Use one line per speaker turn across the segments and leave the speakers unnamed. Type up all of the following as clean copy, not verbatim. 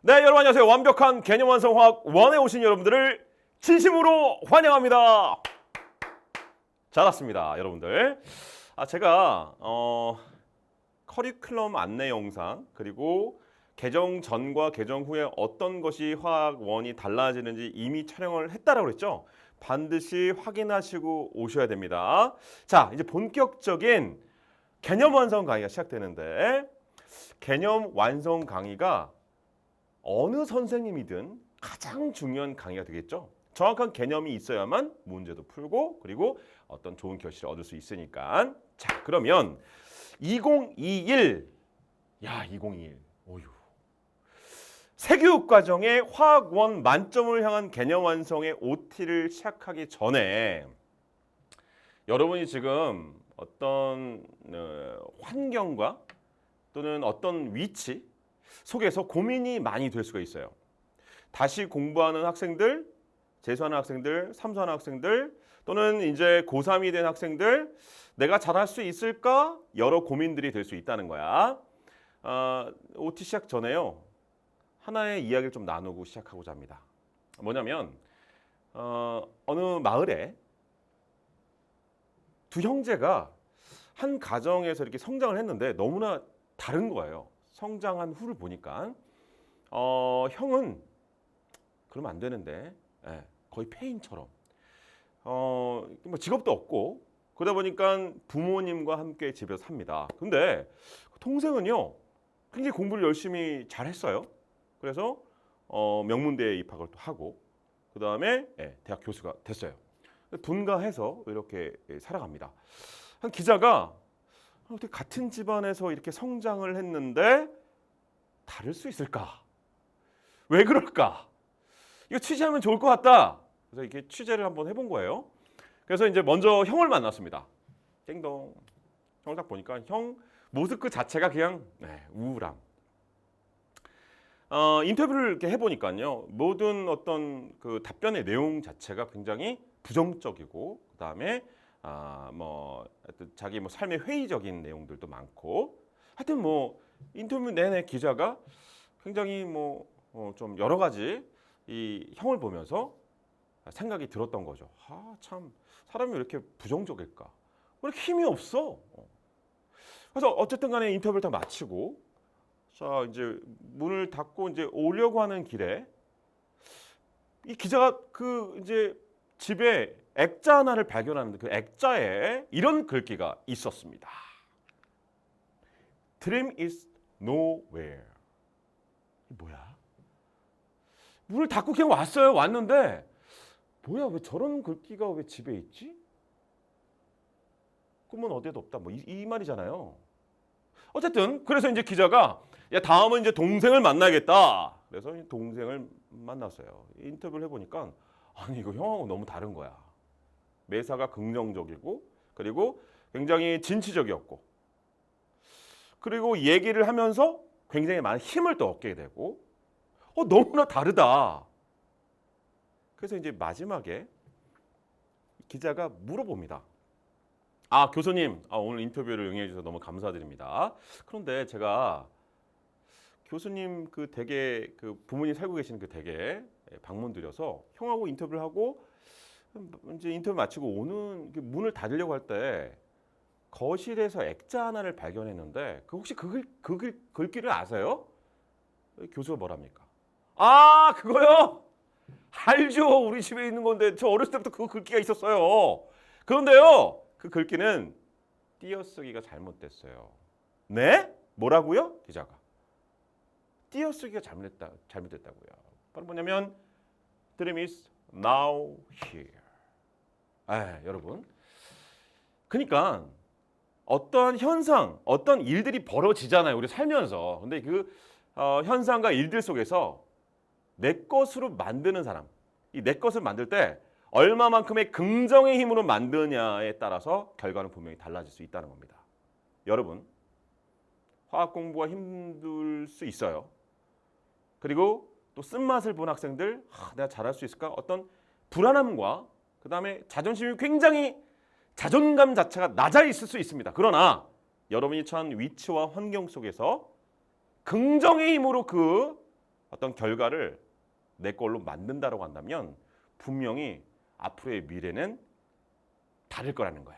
네, 여러분 안녕하세요. 완벽한 개념 완성 화학 1에 오신 여러분들을 진심으로 환영합니다. 잘 왔습니다, 여러분들. 제가 커리큘럼 안내 영상 그리고 개정 전과 개정 후에 어떤 것이 화학 1이 달라지는지 이미 촬영을 했다라고 그랬죠. 반드시 확인하시고 오셔야 됩니다. 자, 이제 본격적인 개념 완성 강의가 시작되는데 개념 완성 강의가 어느 선생님이든 가장 중요한 강의가 되겠죠. 정확한 개념이 있어야만 문제도 풀고 그리고 어떤 좋은 결실을 얻을 수 있으니까. 자, 그러면 2021 2021 오유 세교육과정의 화학 1 만점을 향한 개념 완성의 OT를 시작하기 전에 여러분이 지금 어떤 환경과 또는 어떤 위치 속에서 고민이 많이 될 수가 있어요. 다시 공부하는 학생들, 재수하는 학생들, 삼수하는 학생들 또는 이제 고3이 된 학생들 내가 잘할 수 있을까? 여러 고민들이 될 수 있다는 거야. OT 시작 전에요. 하나의 이야기를 좀 나누고 시작하고자 합니다. 뭐냐면 어느 마을에 두 형제가 한 가정에서 이렇게 성장을 했는데 너무나 다른 거예요. 성장한 후를 보니까 형은 그러면 안 되는데 거의 폐인처럼 뭐 직업도 없고 그러다 보니까 부모님과 함께 집에서 삽니다. 근데 동생은요 굉장히 공부를 열심히 잘했어요. 그래서 명문대에 입학을 또 하고 그 다음에 대학 교수가 됐어요. 분가해서 이렇게 살아갑니다. 한 기자가 어떻게 같은 집안에서 이렇게 성장을 했는데 다를 수 있을까? 왜 그럴까? 이거 취재하면 좋을 것 같다. 그래서 이렇게 취재를 한번 해본 거예요. 그래서 이제 먼저 형을 만났습니다. 땡동. 형을 딱 보니까 형 모습 그 자체가 그냥 우울함. 인터뷰를 이렇게 해보니까요. 모든 어떤 그 답변의 내용 자체가 굉장히 부정적이고 그 다음에 자기 삶의 회의적인 내용들도 많고 하여튼 인터뷰 내내 기자가 굉장히 좀 여러 가지 이 형을 보면서 생각이 들었던 거죠. 참 사람이 왜 이렇게 부정적일까? 왜 이렇게 힘이 없어? 그래서 어쨌든 간에 인터뷰를 다 마치고 자 이제 문을 닫고 이제 오려고 하는 길에 이 기자가 그 이제 집에 액자 하나를 발견하는데 그 액자에 이런 글귀가 있었습니다. Dream is nowhere. 이게 뭐야? 문을 닫고 그냥 왔어요. 왔는데 뭐야 왜 저런 글귀가 왜 집에 있지? 꿈은 어디에도 없다. 이 말이잖아요. 어쨌든 그래서 이제 기자가 야 다음은 이제 동생을 만나야겠다. 그래서 동생을 만났어요. 인터뷰를 해보니까 아니 이거 형하고 너무 다른 거야. 매사가 긍정적이고 그리고 굉장히 진취적이었고 그리고 얘기를 하면서 굉장히 많은 힘을 또 얻게 되고 너무나 다르다. 그래서 이제 마지막에 기자가 물어봅니다. 교수님 오늘 인터뷰를 응해 주셔서 너무 감사드립니다. 그런데 제가 교수님 그 댁에 그 부모님 살고 계시는 그 댁에 방문 드려서 형하고 인터뷰를 하고 이제 인터뷰 마치고 오는 문을 닫으려고 할 때 거실에서 액자 하나를 발견했는데 혹시 그 글귀를 아세요? 교수가 뭐랍니까? 그거요? 알죠. 우리 집에 있는 건데 저 어렸을 때부터 그 글귀가 있었어요. 그런데요 그 글귀는 띄어쓰기가 잘못됐어요. 네? 뭐라고요? 기자가. 띄어쓰기가 잘못됐다고요. 바로 뭐냐면 Dream is now here. 여러분. 그러니까 어떤 현상, 어떤 일들이 벌어지잖아요. 우리 살면서. 근데 그 현상과 일들 속에서 내 것으로 만드는 사람. 이 내 것을 만들 때 얼마만큼의 긍정의 힘으로 만드냐에 따라서 결과는 분명히 달라질 수 있다는 겁니다. 여러분, 화학 공부가 힘들 수 있어요. 그리고 또 쓴맛을 본 학생들, 내가 잘할 수 있을까? 어떤 불안함과 그 다음에 자존심이 굉장히 자존감 자체가 낮아 있을 수 있습니다. 그러나 여러분이 처한 위치와 환경 속에서 긍정의 힘으로 그 어떤 결과를 내 걸로 만든다라고 한다면 분명히 앞으로의 미래는 다를 거라는 거야.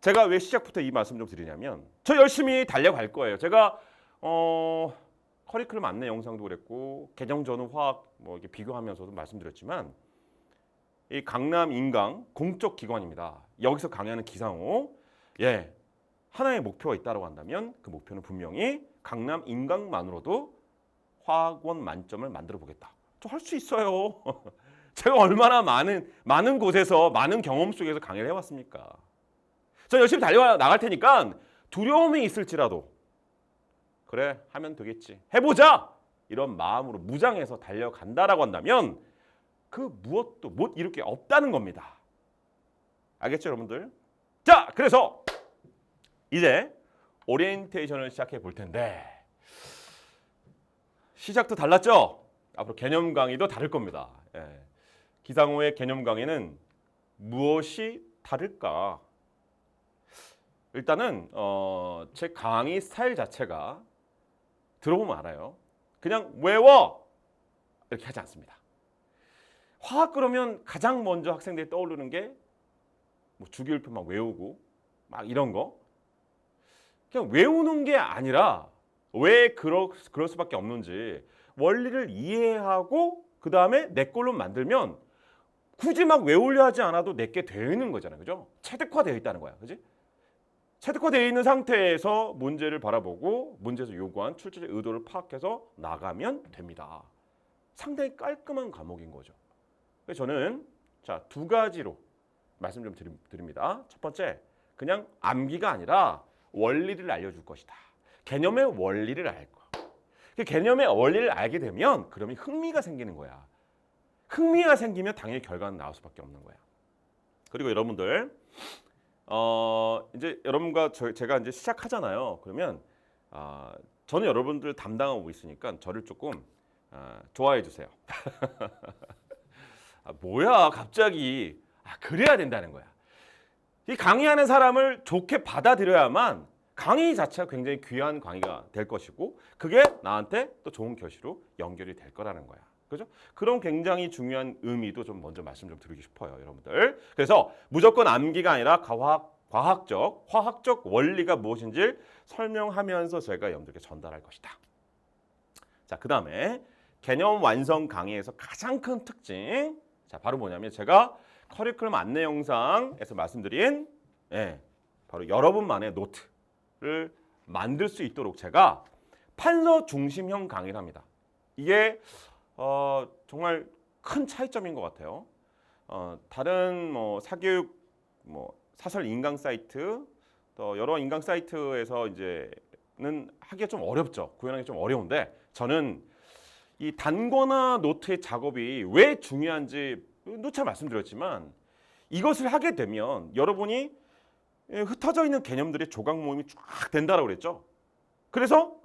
제가 왜 시작부터 이 말씀 좀 드리냐면 저 열심히 달려갈 거예요. 제가 커리큘럼 안내 영상도 그랬고 개정 전후 화학 뭐 이렇게 비교하면서도 말씀드렸지만 이 강남 인강 공적 기관입니다. 여기서 강의하는 기상호 하나의 목표가 있다고 한다면 그 목표는 분명히 강남 인강만으로도 화학원 만점을 만들어 보겠다. 저 할 수 있어요. 제가 얼마나 많은 곳에서 많은 경험 속에서 강의를 해왔습니까? 저 열심히 달려 나갈 테니까 두려움이 있을지라도 그래 하면 되겠지. 해보자 이런 마음으로 무장해서 달려간다라고 한다면 그 무엇도 못 이룰 게 없다는 겁니다. 알겠죠, 여러분들? 자, 그래서 이제 오리엔테이션을 시작해 볼 텐데 시작도 달랐죠? 앞으로 개념 강의도 다를 겁니다. 기상호의 개념 강의는 무엇이 다를까? 일단은 제 강의 스타일 자체가 들어보면 알아요. 그냥 외워! 이렇게 하지 않습니다. 화학 그러면 가장 먼저 학생들이 떠오르는 게 뭐 주기율표 막 외우고 막 이런 거. 그냥 외우는 게 아니라 왜 그럴 수밖에 없는지 원리를 이해하고 그 다음에 내 걸로 만들면 굳이 막 외우려 하지 않아도 내게 되어 있는 거잖아요. 그죠? 체득화되어 있다는 거야. 그지? 체득화되어 있는 상태에서 문제를 바라보고 문제에서 요구한 출제자 의도를 파악해서 나가면 됩니다. 상당히 깔끔한 과목인 거죠. 그래서 저는 자, 두 가지로 말씀 좀 드립니다. 첫 번째, 그냥 암기가 아니라 원리를 알려줄 것이다. 개념의 원리를 알 거. 그 개념의 원리를 알게 되면 그러면 흥미가 생기는 거야. 흥미가 생기면 당연히 결과는 나올 수밖에 없는 거야. 그리고 여러분들 이제 여러분과 제가 이제 시작하잖아요. 그러면 저는 여러분들 담당하고 있으니까 저를 조금 좋아해 주세요. 뭐야 갑자기 그래야 된다는 거야. 이 강의하는 사람을 좋게 받아들여야만 강의 자체가 굉장히 귀한 강의가 될 것이고 그게 나한테 또 좋은 결실로 연결이 될 거라는 거야. 그죠? 그런 굉장히 중요한 의미도 좀 먼저 말씀 좀 드리고 싶어요, 여러분들. 그래서 무조건 암기가 아니라 화학적 원리가 무엇인지 설명하면서 제가 여러분들께 전달할 것이다. 자, 그다음에 개념 완성 강의에서 가장 큰 특징, 자 바로 뭐냐면 제가 커리큘럼 안내 영상에서 말씀드린 바로 여러분만의 노트를 만들 수 있도록 제가 판서 중심형 강의를 합니다. 이게 정말 큰 차이점인 것 같아요. 다른 뭐 사교육, 뭐 사설 인강 사이트, 또 여러 인강 사이트에서 이제는 하기가 좀 어렵죠. 구현하기 좀 어려운데 저는 이 단거나 노트의 작업이 왜 중요한지 누차 말씀드렸지만 이것을 하게 되면 여러분이 흩어져 있는 개념들의 조각 모임이 쫙 된다라고 그랬죠. 그래서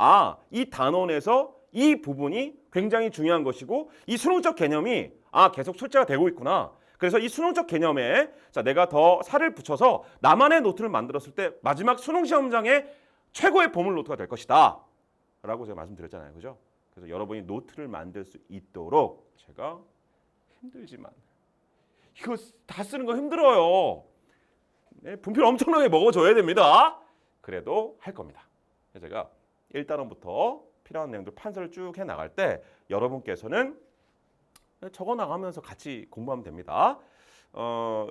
이 단원에서 이 부분이 굉장히 중요한 것이고 이 수능적 개념이 계속 출제가 되고 있구나. 그래서 이 수능적 개념에 내가 더 살을 붙여서 나만의 노트를 만들었을 때 마지막 수능 시험장에 최고의 보물 노트가 될 것이다. 라고 제가 말씀드렸잖아요. 그죠? 그래서 여러분이 노트를 만들 수 있도록 제가 힘들지만 이거 다 쓰는 거 힘들어요. 분필 엄청나게 먹어줘야 됩니다. 그래도 할 겁니다. 그래서 제가 1단원부터 필요한 내용들 판서를 쭉 해나갈 때 여러분께서는 적어 나가면서 같이 공부하면 됩니다.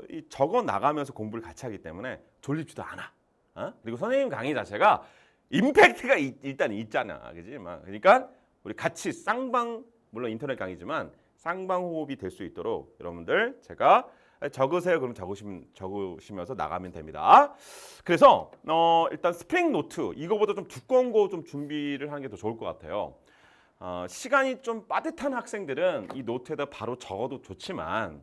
이 적어 나가면서 공부를 같이 하기 때문에 졸립지도 않아. 그리고 선생님 강의 자체가 임팩트가 일단 있잖아. 그지? 그러니까 우리 같이 쌍방, 물론 인터넷 강의지만 쌍방호흡이 될 수 있도록 여러분들 제가 적으세요. 그럼 적으시면서 나가면 됩니다. 그래서 일단 스프링 노트 이거보다 좀 두꺼운 거 좀 준비를 하는 게 더 좋을 것 같아요. 시간이 좀 빠듯한 학생들은 이 노트에다 바로 적어도 좋지만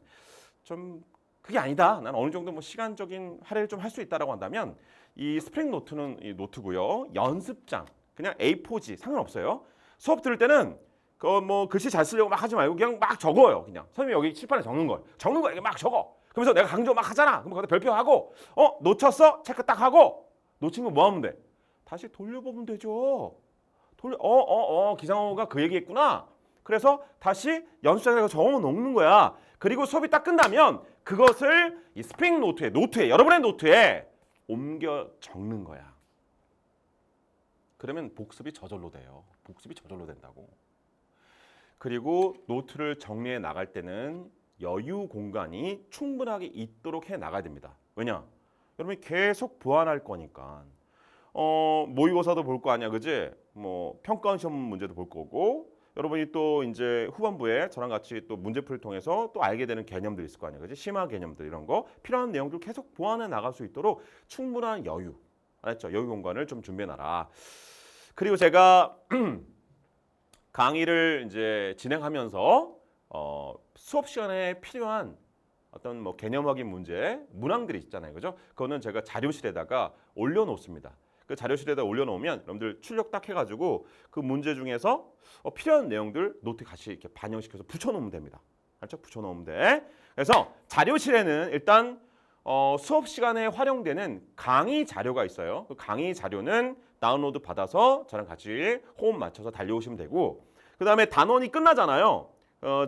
좀 그게 아니다. 난 어느 정도 뭐 시간적인 할애를 좀 할 수 있다라고 한다면 이 스프링 노트는 이 노트고요. 연습장 그냥 A4지 상관없어요. 수업 들을 때는 뭐 글씨 잘 쓰려고 막 하지 말고 그냥 막 적어요. 그냥 선생님이 여기 칠판에 적는 걸 이렇게 막 적어. 그러면서 내가 강조 막 하잖아. 그럼 거기다 별표하고 놓쳤어? 체크 딱 하고 놓친 거 뭐 하면 돼? 다시 돌려보면 되죠. 기상호가 그 얘기했구나. 그래서 다시 연습장에 가서 적어 놓는 거야. 그리고 수업이 딱 끝나면 그것을 이 스페인 노트에 여러분의 노트에 옮겨 적는 거야. 그러면 복습이 저절로 돼요. 복습이 저절로 된다고. 그리고 노트를 정리해 나갈 때는 여유 공간이 충분하게 있도록 해 나가야 됩니다. 왜냐? 여러분이 계속 보완할 거니까. 모의고사도 볼 거 아니야, 그지? 뭐 평가원 시험 문제도 볼 거고, 여러분이 또 이제 후반부에 저랑 같이 또 문제풀이를 통해서 또 알게 되는 개념들 있을 거 아니야, 그지? 심화 개념들 이런 거 필요한 내용들 계속 보완해 나갈 수 있도록 충분한 여유, 알았죠? 여유 공간을 좀 준비해놔라. 그리고 제가 강의를 이제 진행하면서 수업 시간에 필요한 어떤 뭐 개념학인 문제, 문항들이 있잖아요, 그죠? 그거는 제가 자료실에다가 올려놓습니다. 그 자료실에다 올려놓으면 여러분들 출력 딱 해가지고 그 문제 중에서 필요한 내용들 노트에 같이 이렇게 반영시켜서 붙여놓으면 됩니다. 알죠? 붙여놓으면 돼. 그래서 자료실에는 일단 수업 시간에 활용되는 강의 자료가 있어요. 그 강의 자료는 다운로드 받아서 저랑 같이 호흡 맞춰서 달려오시면 되고, 그 다음에 단원이 끝나잖아요.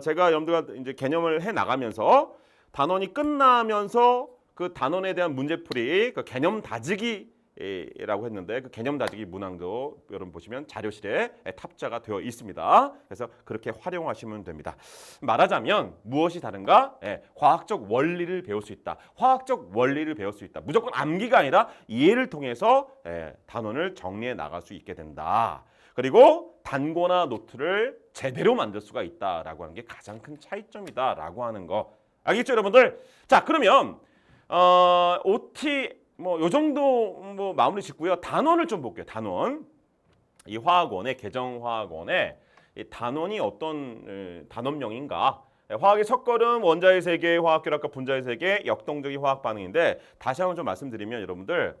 제가 여러분들과 이제 개념을 해 나가면서 단원이 끝나면서 그 단원에 대한 문제풀이, 그 개념 다지기라고 했는데 그 개념 다지기 문항도 여러분 보시면 자료실에 탑재가 되어 있습니다. 그래서 그렇게 활용하시면 됩니다. 말하자면 무엇이 다른가? 과학적 원리를 배울 수 있다. 화학적 원리를 배울 수 있다. 무조건 암기가 아니라 이해를 통해서 단원을 정리해 나갈 수 있게 된다. 그리고 단고나 노트를 제대로 만들 수가 있다라고 하는 게 가장 큰 차이점이다라고 하는 거. 알겠죠, 여러분들? 자, 그러면 OT 뭐 요 정도 뭐 마무리 짓고요. 단원을 좀 볼게요. 단원. 이 화학원의 개정화학원의 이 단원이 어떤 단원명인가? 화학의 첫걸음, 원자의 세계, 화학결합과 분자의 세계, 역동적인 화학 반응인데 다시 한번 좀 말씀드리면 여러분들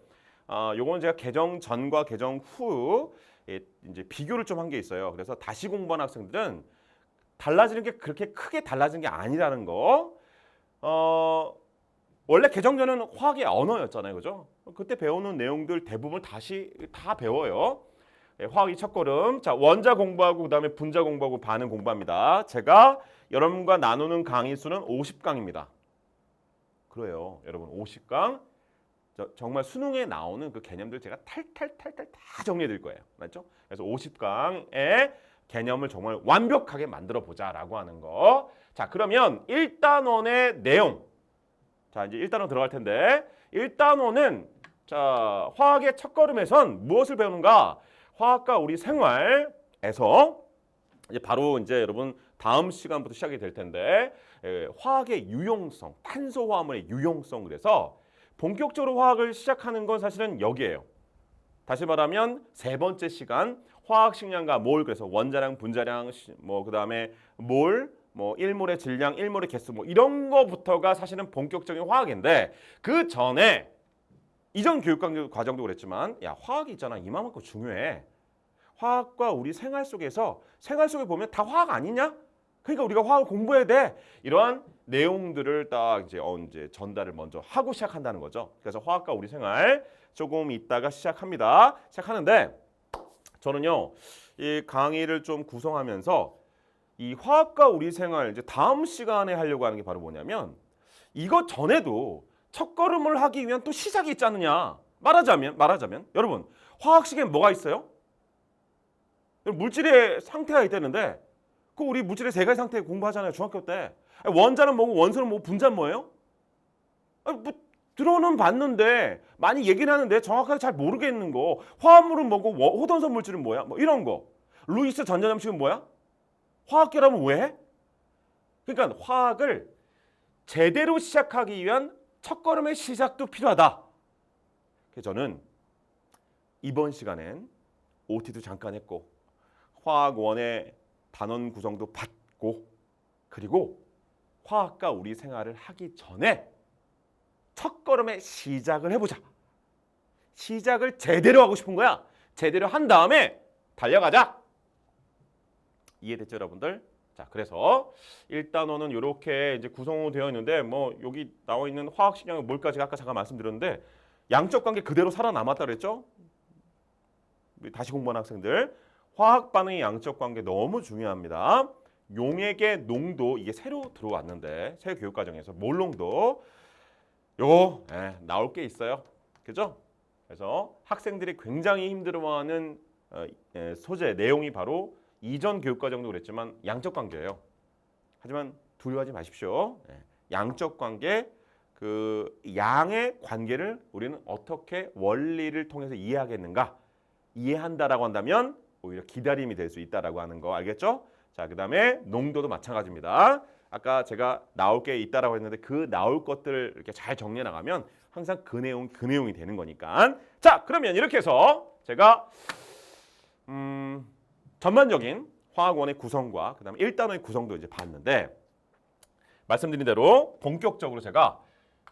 요거는 제가 개정 전과 개정 후 이제 비교를 좀 한 게 있어요. 그래서 다시 공부한 학생들은 달라지는 게 그렇게 크게 달라진 게 아니라는 거. 원래 개정 전은 화학의 언어였잖아요, 그죠? 그때 배우는 내용들 대부분 다시 다 배워요. 화학이 첫걸음. 자, 원자 공부하고 그다음에 분자 공부하고 반응 공부합니다. 제가 여러분과 나누는 강의 수는 50강입니다. 그래요, 여러분 50강. 정말 수능에 나오는 그 개념들 제가 탈탈탈탈 다 정리해 드릴 거예요. 맞죠? 그래서 50강의 개념을 정말 완벽하게 만들어 보자라고 하는 거. 자, 그러면 1단원의 내용. 자, 이제 1단원 들어갈 텐데 1단원은 자, 화학의 첫걸음에선 무엇을 배우는가? 화학과 우리 생활에서 이제 바로 이제 여러분 다음 시간부터 시작이 될 텐데 화학의 유용성, 탄소 화물의 유용성. 그래서 본격적으로 화학을 시작하는 건 사실은 여기예요. 다시 말하면 세 번째 시간 화학 식량과 몰, 그래서 원자량, 분자량, 뭐 그다음에 몰, 뭐 1몰의 질량, 1몰의 개수, 뭐 이런 거부터가 사실은 본격적인 화학인데 그 전에 이전 교육 과정도 그랬지만 야, 화학이 있잖아. 이만큼 중요해. 화학과 우리 생활 속에서 생활 속에 보면 다 화학 아니냐? 그러니까 우리가 화학을 공부해야 돼. 이러한 내용들을 딱 이제 전달을 먼저 하고 시작한다는 거죠. 그래서 화학과 우리 생활 조금 있다가 시작합니다. 시작하는데 저는요, 이 강의를 좀 구성하면서 이 화학과 우리 생활 이제 다음 시간에 하려고 하는 게 바로 뭐냐면 이것 전에도 첫걸음을 하기 위한 또 시작이 있지 않느냐. 말하자면 여러분 화학식엔 뭐가 있어요? 물질의 상태가 있다는데 그 우리 물질의 세 가지 상태 공부하잖아요. 중학교 때. 원자는 뭐고 원소는 뭐고 분자는 뭐예요? 뭐 들어는 봤는데 많이 얘기는 하는데 정확하게 잘 모르겠는 거. 화합물은 뭐고 호전성 물질은 뭐야? 뭐 이런 거. 루이스 전자점식은 뭐야? 화학결합은 왜 해? 그러니까 화학을 제대로 시작하기 위한 첫걸음의 시작도 필요하다. 그래서 저는 이번 시간엔 OT도 잠깐 했고 화학원의 단원 구성도 받고 그리고 화학과 우리 생활을 하기 전에 첫걸음의 시작을 해보자. 시작을 제대로 하고 싶은 거야. 제대로 한 다음에 달려가자. 이해됐죠, 여러분들? 자, 그래서 1단원은 이렇게 이제 구성되어 있는데 뭐 여기 나와 있는 화학 식량은 뭘까 제가 아까 잠깐 말씀드렸는데 양적 관계 그대로 살아남았다 그랬죠? 다시 공부한 학생들 화학 반응의 양적 관계 너무 중요합니다. 용액의 농도 이게 새로 들어왔는데 새 교육 과정에서 몰농도 요거 나올 게 있어요. 그죠? 그래서 학생들이 굉장히 힘들어하는 소재 내용이 바로 이전 교육 과정도 그랬지만 양적 관계예요. 하지만 두려워하지 마십시오. 양적 관계 그 양의 관계를 우리는 어떻게 원리를 통해서 이해하겠는가? 이해한다라고 한다면 오히려 기다림이 될 수 있다라고 하는 거 알겠죠? 자, 그다음에 농도도 마찬가지입니다. 아까 제가 나올 게 있다라고 했는데 그 나올 것들을 이렇게 잘 정리해 나가면 항상 그 내용이 되는 거니까. 자, 그러면 이렇게 해서 제가 전반적인 화학원의 구성과 그다음에 1단원의 구성도 이제 봤는데 말씀드린 대로 본격적으로 제가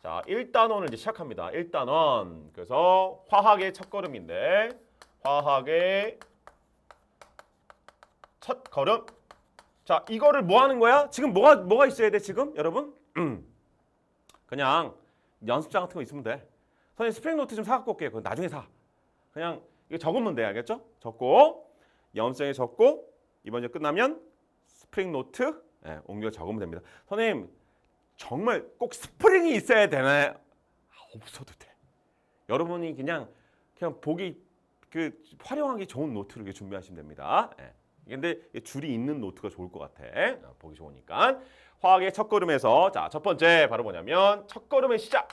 자, 1단원을 이제 시작합니다. 1단원. 그래서 화학의 첫걸음인데 화학의 첫걸음. 자, 이거를 뭐 하는 거야? 지금 뭐가 있어야 돼, 지금? 여러분? 그냥 연습장 같은 거 있으면 돼. 선생님 스프링 노트 좀 사갖고 올게요. 그건 나중에 사. 그냥 이거 적으면 돼. 알겠죠? 적고 연습장에 적고 이번 주 끝나면 스프링 노트 옮겨 적으면 됩니다. 선생님 정말 꼭 스프링이 있어야 되나요? 없어도 돼. 여러분이 그냥 보기 그 활용하기 좋은 노트를 이렇게 준비하시면 됩니다. 근데 줄이 있는 노트가 좋을 것 같아. 보기 좋으니까. 화학의 첫걸음에서 자, 첫 번째 바로 뭐냐면 첫걸음의 시작.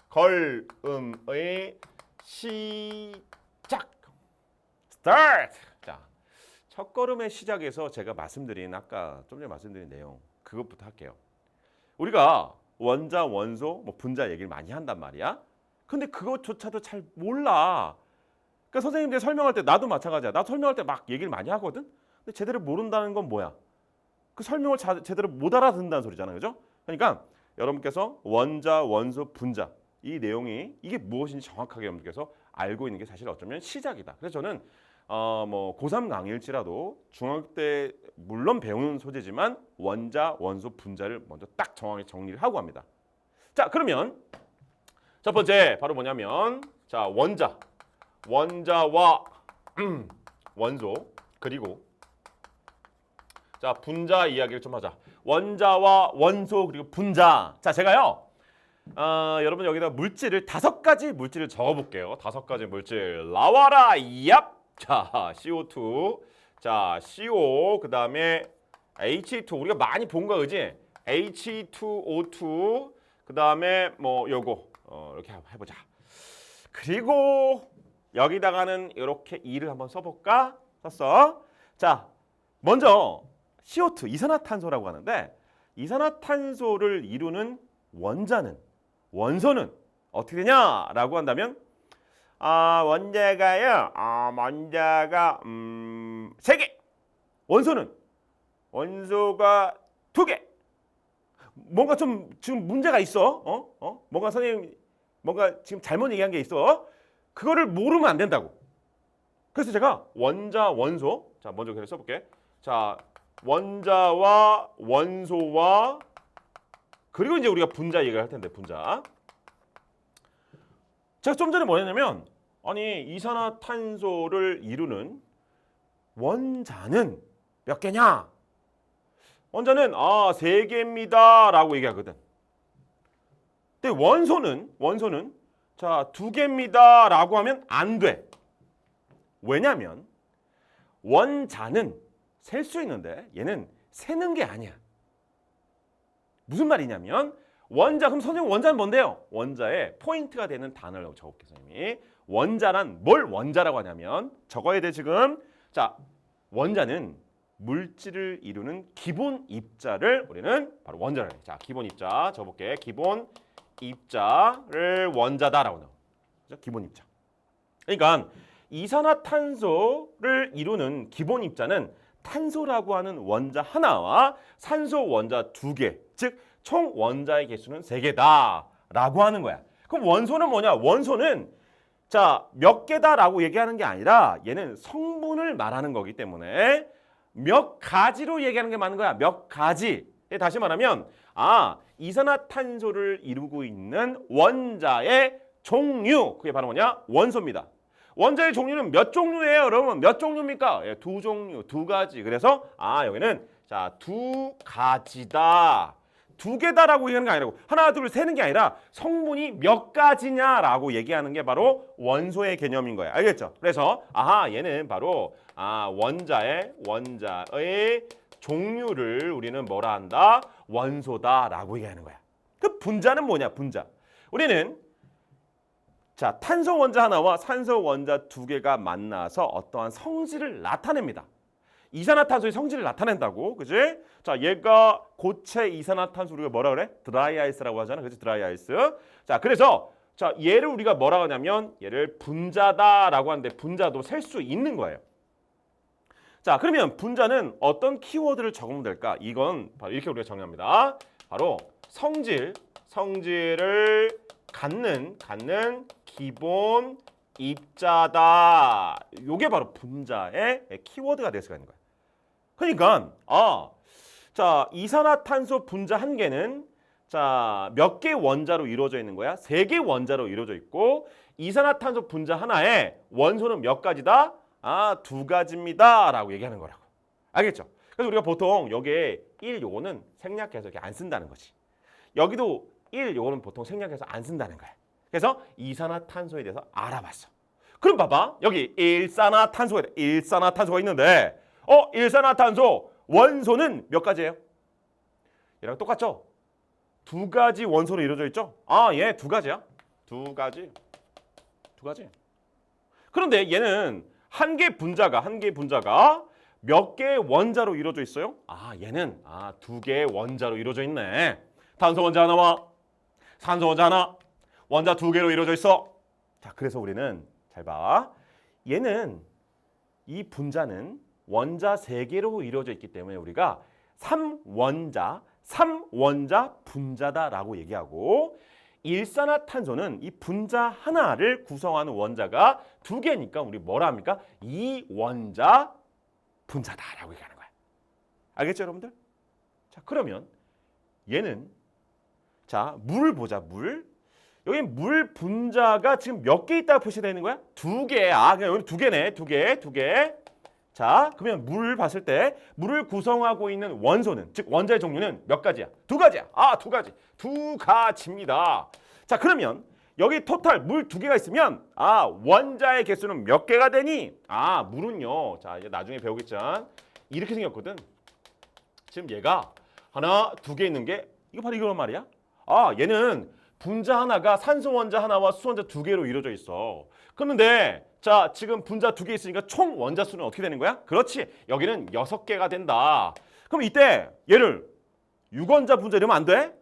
첫걸음의 시작. 스타트. 자, 첫걸음의 시작에서 제가 말씀드린 아까 좀 전에 말씀드린 내용 그것부터 할게요. 우리가 원자, 원소, 뭐 분자 얘기를 많이 한단 말이야. 근데 그것조차도 잘 몰라. 그러니까 선생님들 설명할 때 나도 마찬가지야. 나 설명할 때 막 얘기를 많이 하거든. 근데 제대로 모른다는 건 뭐야? 그 설명을 제대로 못 알아듣는다는 소리잖아요. 그죠? 그러니까 여러분께서 원자, 원소, 분자 이 내용이 이게 무엇인지 정확하게 여러분께서 알고 있는 게 사실 어쩌면 시작이다. 그래서 저는 뭐 고3 강의일지라도 중학교 때 물론 배우는 소재지만 원자, 원소, 분자를 먼저 딱 정확히 정리를 하고 합니다. 자, 그러면 첫 번째 바로 뭐냐면 자, 원자와 원소 그리고 자, 분자 이야기를 좀 하자. 원자와 원소 그리고 분자. 자, 제가요. 여러분 여기다 물질을 5가지 물질을 적어볼게요. 5가지 물질 나와라. 얍. 자, CO2. 자, CO. 그 다음에 H2. 우리가 많이 본 거 그지? H2O2. 그 다음에 뭐 요거 이렇게 해보자. 그리고 여기다가는 이렇게 2를 한번 써볼까? 썼어. 자, 먼저 CO2 이산화탄소라고 하는데 이산화탄소를 이루는 원소는 어떻게 되냐라고 한다면 원자가요. 원자가 3개. 원소가 2개. 뭔가 좀 지금 문제가 있어. 뭔가 선생님 뭔가 지금 잘못 얘기한 게 있어. 그거를 모르면 안 된다고. 그래서 제가 원자, 원소. 자, 먼저 그냥 써볼게. 자, 원자와 원소와 그리고 이제 우리가 분자 얘기를 할 텐데 분자. 제가 좀 전에 뭐였냐면 아니 이산화탄소를 이루는 원자는 몇 개냐? 원자는 3개입니다 라고 얘기하거든. 근데 원소는 자 2개입니다 라고 하면 안 돼. 왜냐면 원자는 셀 수 있는데 얘는 세는 게 아니야. 무슨 말이냐면 그럼 선생님 원자는 뭔데요? 원자의 포인트가 되는 단어를 적을게요. 선생님이. 원자란 뭘 원자라고 하냐면 적어야 돼 지금. 자, 원자는 물질을 이루는 기본 입자를 우리는 바로 원자를 해. 자, 기본 입자 적어볼게. 기본 입자를 원자다라고 나와. 그죠? 기본 입자. 그러니까 이산화탄소를 이루는 기본 입자는 탄소라고 하는 원자 하나와 산소 원자 2개, 즉 총 원자의 개수는 3개다라고 하는 거야. 그럼 원소는 뭐냐? 원소는 자, 몇 개다라고 얘기하는 게 아니라 얘는 성분을 말하는 거기 때문에 몇 가지로 얘기하는 게 맞는 거야. 몇 가지. 다시 말하면 이산화탄소를 이루고 있는 원자의 종류, 그게 바로 뭐냐? 원소입니다. 원자의 종류는 몇 종류예요, 여러분? 몇 종류입니까? 예, 두 종류, 두 가지. 그래서 여기는 자, 두 가지다. 두 개다라고 얘기하는 게 아니라고. 하나, 둘, 세는 게 아니라 성분이 몇 가지냐라고 얘기하는 게 바로 원소의 개념인 거예요. 알겠죠? 그래서 얘는 바로 원자의 종류를 우리는 뭐라 한다? 원소다라고 얘기하는 거야. 그 분자는 뭐냐? 분자. 우리는 자, 탄소 원자 하나와 산소 원자 두 개가 만나서 어떠한 성질을 나타냅니다. 이산화탄소의 성질을 나타낸다고, 그지? 자, 얘가 고체 이산화탄소 우리가 뭐라 그래? 드라이 아이스라고 하잖아, 그지? 드라이 아이스. 자, 그래서 자, 얘를 우리가 뭐라 하냐면 얘를 분자다라고 하는데 분자도 셀 수 있는 거예요. 자, 그러면 분자는 어떤 키워드를 적으면 될까? 이건 바로 이렇게 우리가 정의합니다. 바로 성질을 갖는 기본 입자다. 요게 바로 분자의 키워드가 될 수가 있는 거예요. 그러니까 자, 이산화탄소 분자 한 개는 자, 몇 개 원자로 이루어져 있는 거야? 3개 원자로 이루어져 있고 이산화탄소 분자 하나에 원소는 몇 가지다? 2가지입니다라고 얘기하는 거라고. 알겠죠? 그래서 우리가 보통 여기에 1 요거는 생략해서 이렇게 안 쓴다는 거지. 여기도 1 요거는 보통 생략해서 안 쓴다는 거야. 그래서 이산화탄소에 대해서 알아봤어. 그럼 봐봐. 여기 일산화탄소가 있는데 일산화탄소 원소는 몇 가지예요? 얘랑 똑같죠? 2가지 원소로 이루어져 있죠? 얘 2가지야. 2가지. 그런데 얘는 한 개 분자가 몇 개의 원자로 이루어져 있어요? 얘는 2개의 원자로 이루어져 있네. 탄소 원자 하나와 산소 원자 하나. 원자 2개로 이루어져 있어. 자, 그래서 우리는 잘 봐. 얘는 이 분자는 원자 3개로 이루어져 있기 때문에 우리가 3원자 분자다라고 얘기하고 일산화탄소는 이 분자 하나를 구성하는 원자가 2개니까 우리 뭐라 합니까? 2원자 분자다라고 얘기하는 거야. 알겠죠, 여러분들? 자, 그러면 얘는 자, 물을 보자. 물. 여기 물 분자가 지금 몇 개 있다고 표시되어 있는 거야? 2개. 그냥 여기 2개네. 2개. 자, 그러면 물을 봤을 때 물을 구성하고 있는 원소는, 즉 원자의 종류는 몇 가지야? 2가지야. 2가지. 2가지입니다. 자, 그러면 여기 토탈 물 2개가 있으면 원자의 개수는 몇 개가 되니? 물은요. 자, 이제 나중에 배우겠지만 이렇게 생겼거든. 지금 얘가 하나, 2개 있는 게 이거 바로 이거란 말이야. 얘는 분자 하나가 산소 원자 하나와 수소 원자 2개로 이루어져 있어. 그런데 자, 지금 분자 2개 있으니까 총 원자 수는 어떻게 되는 거야? 그렇지. 여기는 6개가 된다. 그럼 이때 얘를 6원자 분자 이러면 안 돼?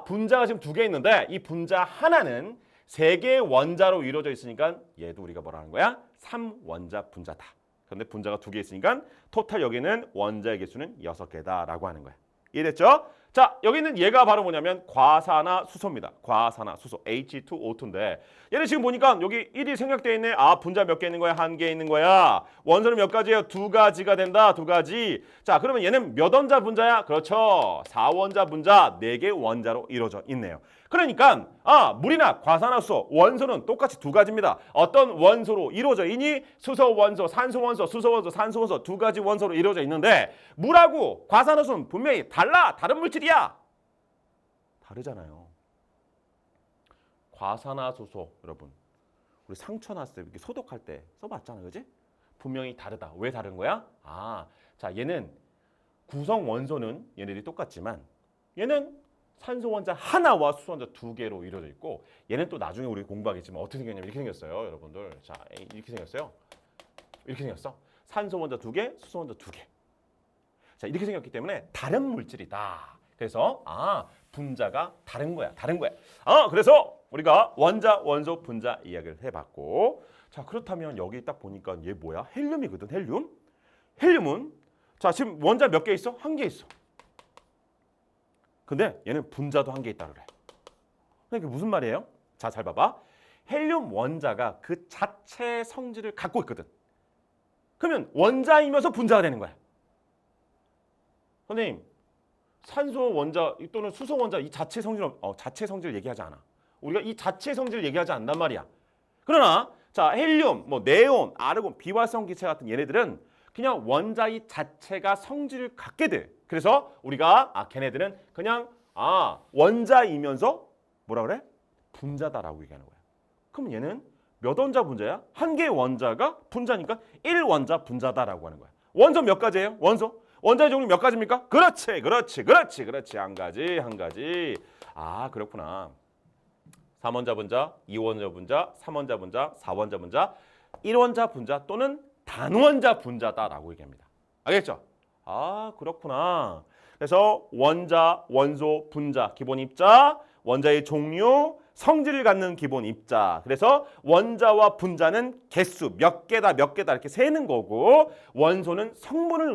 분자가 지금 2개 있는데 이 분자 하나는 3개의 원자로 이루어져 있으니까 얘도 우리가 뭐라 하는 거야? 3원자 분자다. 그런데 분자가 2개 있으니까 토탈 여기는 원자의 개수는 6개다라고 하는 거야. 이해됐죠? 자, 여기는 얘가 바로 뭐냐면 과산화수소입니다. 과산화수소 H2O2인데 얘는 지금 보니까 여기 1이 생략되어 있네. 분자 몇 개 있는 거야? 1개 있는 거야. 원소는 몇 가지예요? 2가지가 된다. 2가지. 자, 그러면 얘는 몇 원자 분자야? 그렇죠. 4원자 분자 4개 원자로 이루어져 있네요. 그러니까 물이나 과산화수소 원소는 똑같이 2가지입니다. 어떤 원소로 이루어져 있니? 수소 원소, 산소 원소, 수소 원소, 산소 원소 2가지 원소로 이루어져 있는데 물하고 과산화수소는 분명히 달라. 다른 물질이야. 다르잖아요. 과산화수소 여러분 우리 상처 났을 때 이렇게 소독할 때 써봤잖아, 그지? 분명히 다르다. 왜 다른 거야? 자, 얘는 구성 원소는 얘네들이 똑같지만 얘는 산소 원자 하나와 수소 원자 2개로 이루어져 있고 얘는 또 나중에 우리 공부하겠지만 어떻게 생겼냐면 이렇게 생겼어요, 여러분들. 자, 이렇게 생겼어요. 이렇게 생겼어. 산소 원자 2개, 수소 원자 2개. 자, 이렇게 생겼기 때문에 다른 물질이다. 그래서 분자가 다른 거야. 그래서 우리가 원자, 원소, 분자 이야기를 해봤고 자, 그렇다면 여기 딱 보니까 얘 뭐야? 헬륨이거든, 헬륨. 헬륨은 자, 지금 원자 몇 개 있어? 1개 있어. 근데 얘는 분자도 1개 있다 그래. 그러니까 무슨 말이에요? 자, 잘 봐봐. 헬륨 원자가 그 자체의 성질을 갖고 있거든. 그러면 원자이면서 분자가 되는 거야. 선생님, 산소 원자 또는 수소 원자 이 자체 성질 자체 성질 얘기하지 않아. 우리가 이 자체 성질을 얘기하지 않단 말이야. 그러나 자, 헬륨, 뭐 네온, 아르곤, 비활성 기체 같은 얘네들은 그냥 원자의 자체가 성질을 갖게 돼. 그래서 우리가 걔네들은 그냥 원자이면서 뭐라 그래? 분자다라고 얘기하는 거야. 그럼 얘는 몇 원자 분자야? 한 개의 원자가 분자니까 1원자 분자다라고 하는 거야. 원소 몇 가지예요? 원소. 원자의 종류 몇 가지입니까? 그렇지. 한 가지. 그렇구나. 3원자 분자, 2원자 분자, 3원자 분자, 4원자 분자, 1원자 분자 또는 단원자 분자다라고 얘기합니다. 알겠죠? 그렇구나. 그래서 원자, 원소, 분자, 기본 입자, 원자의 종류, 성질을 갖는 기본 입자. 그래서 원자와 분자는 개수 몇 개다 이렇게 세는 거고, 원소는 성분을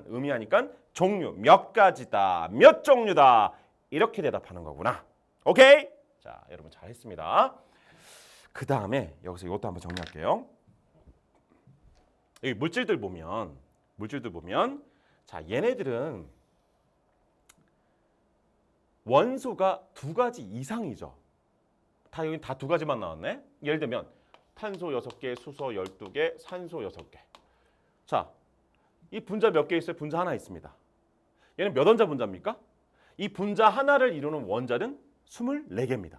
의미하니까 종류 몇 가지다, 몇 종류다 이렇게 대답하는 거구나. 오케이? 자, 여러분 잘했습니다. 그 다음에 여기서 이것도 한번 정리할게요. 여기 물질들 보면 자, 얘네들은 원소가 두 가지 이상이죠. 여기 다 두 가지만 나왔네. 예를 들면 탄소 6개, 수소 12개, 산소 6개. 자, 이 분자 몇 개 있어요? 분자 하나 있습니다. 얘는 몇 원자 분자입니까? 이 분자 하나를 이루는 원자는 24개입니다.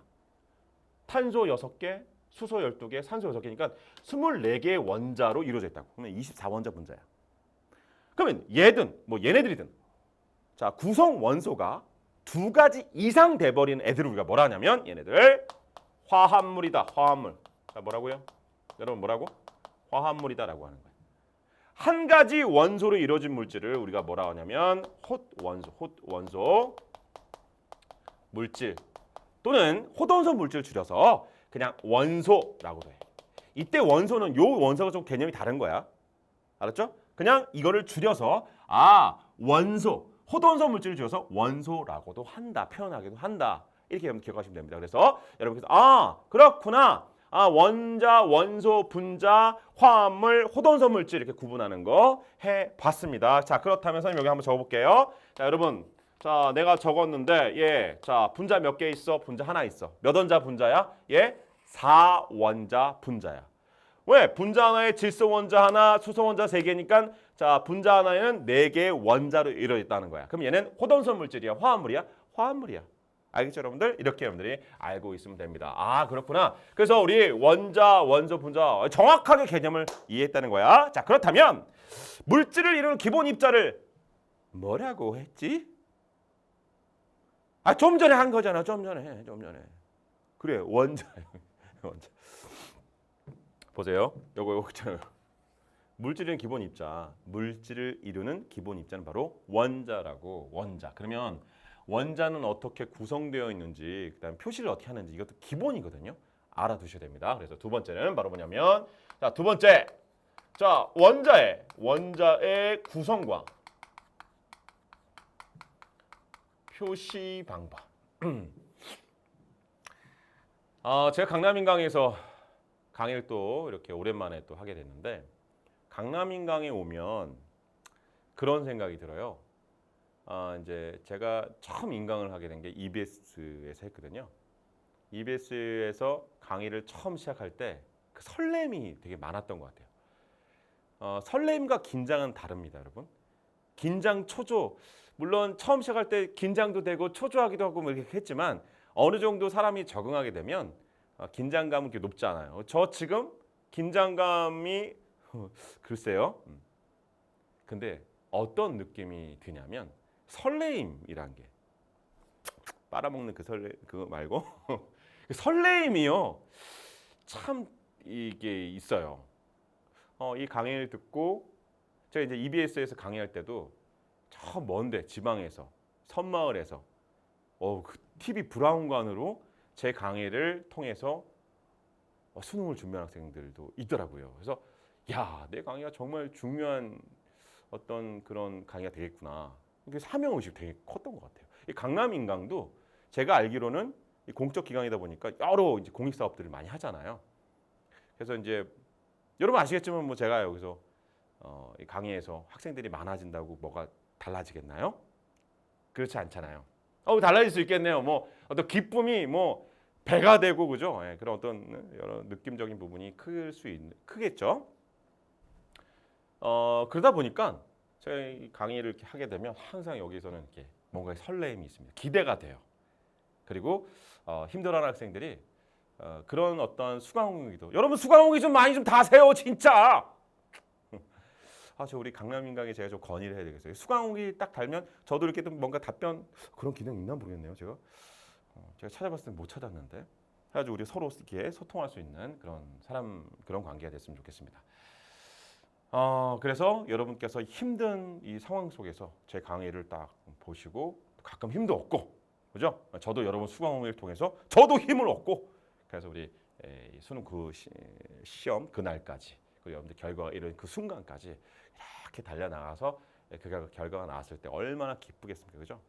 탄소 6개, 수소 12개, 산소 6개니까 24개의 원자로 이루어져 있다고. 그러면 24원자 분자야. 그러면 얘네들이든 자, 구성 원소가 두 가지 이상 돼버리는 애들을 우리가 뭐라 하냐면 얘네들 화합물이다. 화합물. 자, 뭐라고요? 여러분 뭐라고? 화합물이다라고 하는 거예요. 한 가지 원소로 이루어진 물질을 우리가 뭐라 하냐면 홑원소 물질 또는 홑원소 물질을 줄여서 그냥 원소라고도 해. 이때 원소는 요 원소가 좀 개념이 다른 거야. 알았죠? 그냥 이거를 줄여서 원소, 홑원소 물질을 줄여서 원소라고도 한다. 표현하기도 한다. 이렇게 여러분 기억하시면 됩니다. 그래서 여러분께서 그렇구나. 원자, 원소, 분자, 화합물, 홑원소 물질 이렇게 구분하는 거 해봤습니다. 자, 그렇다면 선생님 여기 한번 적어볼게요. 자, 여러분, 자, 내가 적었는데 자, 분자 몇 개 있어? 분자 하나 있어. 몇 원자 분자야? 4원자 분자야. 왜? 분자 하나에 질소 원자 하나, 수소 원자 3개니까 자, 분자 하나에는 4개의 원자로 이루어져 있다는 거야. 그럼 얘는 홑원소 물질이야, 화합물이야? 화합물이야. 알겠죠, 여러분들? 이렇게 여러분들이 알고 있으면 됩니다. 그렇구나. 그래서 우리 원자, 원소, 분자 정확하게 개념을 이해했다는 거야. 자, 그렇다면 물질을 이루는 기본 입자를 뭐라고 했지? 좀 전에 한 거잖아. 좀 전에. 그래, 원자. 보세요. 요거 있잖아요. 물질의 기본 입자. 물질을 이루는 기본 입자는 바로 원자라고. 원자. 그러면 원자는 어떻게 구성되어 있는지, 그다음 표시를 어떻게 하는지 이것도 기본이거든요. 알아두셔야 됩니다. 그래서 두 번째는 바로 뭐냐면 자, 두 번째. 자, 원자의 구성과 표시 방법. 제가 강남인강에서 강의를 또 이렇게 오랜만에 또 하게 됐는데 강남인강에 오면 그런 생각이 들어요. 이제 제가 처음 인강을 하게 된 게 EBS에서 했거든요. EBS에서 강의를 처음 시작할 때 그 설렘이 되게 많았던 것 같아요. 설렘과 긴장은 다릅니다, 여러분. 긴장, 초조. 물론 처음 시작할 때 긴장도 되고 초조하기도 하고 뭐 이렇게 했지만 어느 정도 사람이 적응하게 되면 긴장감은 그렇게 높지 않아요. 저 지금 긴장감이 글쎄요. 근데 어떤 느낌이 드냐면 설레임이란 게 빨아먹는 그거 말고 설레임이요. 참 이게 있어요. 이 강의를 듣고 제가 이제 EBS에서 강의할 때도 저 먼데 지방에서 섬마을에서 그 TV 브라운관으로 제 강의를 통해서 수능을 준비한 학생들도 있더라고요. 그래서 내 강의가 정말 중요한 어떤 그런 강의가 되겠구나. 이게 사명의식 되게 컸던 것 같아요. 이 강남인강도 제가 알기로는 공적 기관이다 보니까 여러 이제 공익 사업들을 많이 하잖아요. 그래서 이제 여러분 아시겠지만 뭐 제가 여기서 이 강의에서 학생들이 많아진다고 뭐가 달라지겠나요? 그렇지 않잖아요. 달라질 수 있겠네요. 뭐 어떤 기쁨이 뭐 배가 되고 그죠? 예, 그런 어떤 여러 느낌적인 부분이 크겠죠. 그러다 보니까 제가 이 강의를 이렇게 하게 되면 항상 여기서는 이렇게 뭔가 설레임이 있습니다. 기대가 돼요. 그리고 힘들어하는 학생들이 그런 어떤 수강후기도 여러분 수강후기 좀 많이 좀 다세요 진짜. 저 우리 강남인강에 제가 좀 건의를 해야 되겠어요. 수강후기 딱 달면 저도 이렇게 좀 뭔가 답변 그런 기능 있나 모르겠네요. 제가 찾아봤을 때 못 찾았는데 해가지고 우리 서로 이렇게 소통할 수 있는 그런 관계가 됐으면 좋겠습니다. 그래서 여러분께서 힘든 이 상황 속에서 제 강의를 딱 보시고 가끔 힘도 얻고 그죠? 저도 여러분 수강후기를 통해서 저도 힘을 얻고 그래서 우리 수능 그 시험 그날까지 그리고 여러분들 결과가 이런 그 순간까지 이렇게 달려나가서 그 결과가 나왔을 때 얼마나 기쁘겠습니까? 그죠?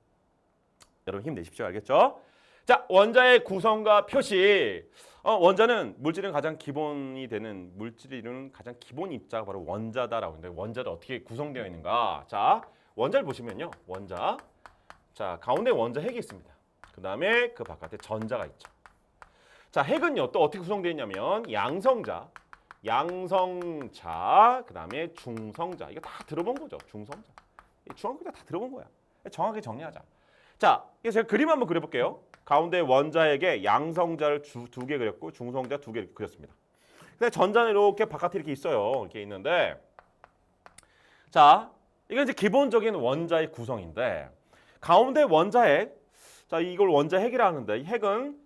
여러분 힘내십시오. 알겠죠? 자, 원자의 구성과 표시. 원자는 물질은 가장 기본이 되는 물질이 이루는 가장 기본 입자가 바로 원자다라고 하는데 원자를 어떻게 구성되어 있는가? 자, 원자를 보시면요. 원자. 자, 가운데 원자 핵이 있습니다. 그다음에 그 바깥에 전자가 있죠. 자, 핵은요. 또 어떻게 구성되어 있냐면 양성자, 그다음에 중성자. 이거 다 들어본 거죠. 중성자. 중학교 때 다 들어본 거야. 정확하게 정리하자. 자, 이제 제가 그림 한번 그려볼게요. 가운데 원자에게 양성자를 두 개 그렸고 중성자 2개 그렸습니다. 근데 전자는 이렇게 바깥에 이렇게 있어요. 이렇게 있는데, 자, 이건 이제 기본적인 원자의 구성인데 가운데 원자핵, 자 이걸 원자핵이라 하는데 이 핵은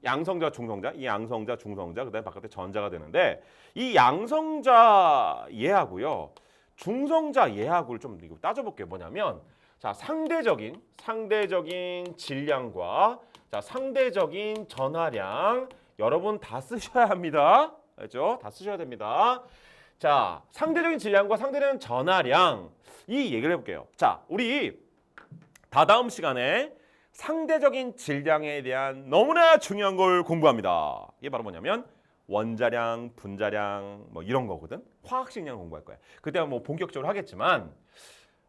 양성자, 중성자, 이 양성자, 중성자, 그다음에 바깥에 전자가 되는데 이 양성자 얘하고요, 중성자 얘하고를 좀 이거 따져볼게요. 뭐냐면 자 상대적인 질량과 자 상대적인 전하량 여러분 다 쓰셔야 합니다. 알죠? 다 쓰셔야 됩니다. 자 상대적인 질량과 상대적인 전하량 이 얘기를 해볼게요. 자 우리 다다음 시간에 상대적인 질량에 대한 너무나 중요한 걸 공부합니다. 이게 바로 뭐냐면 원자량, 분자량 뭐 이런 거거든. 화학식량 공부할 거야. 그때 뭐 본격적으로 하겠지만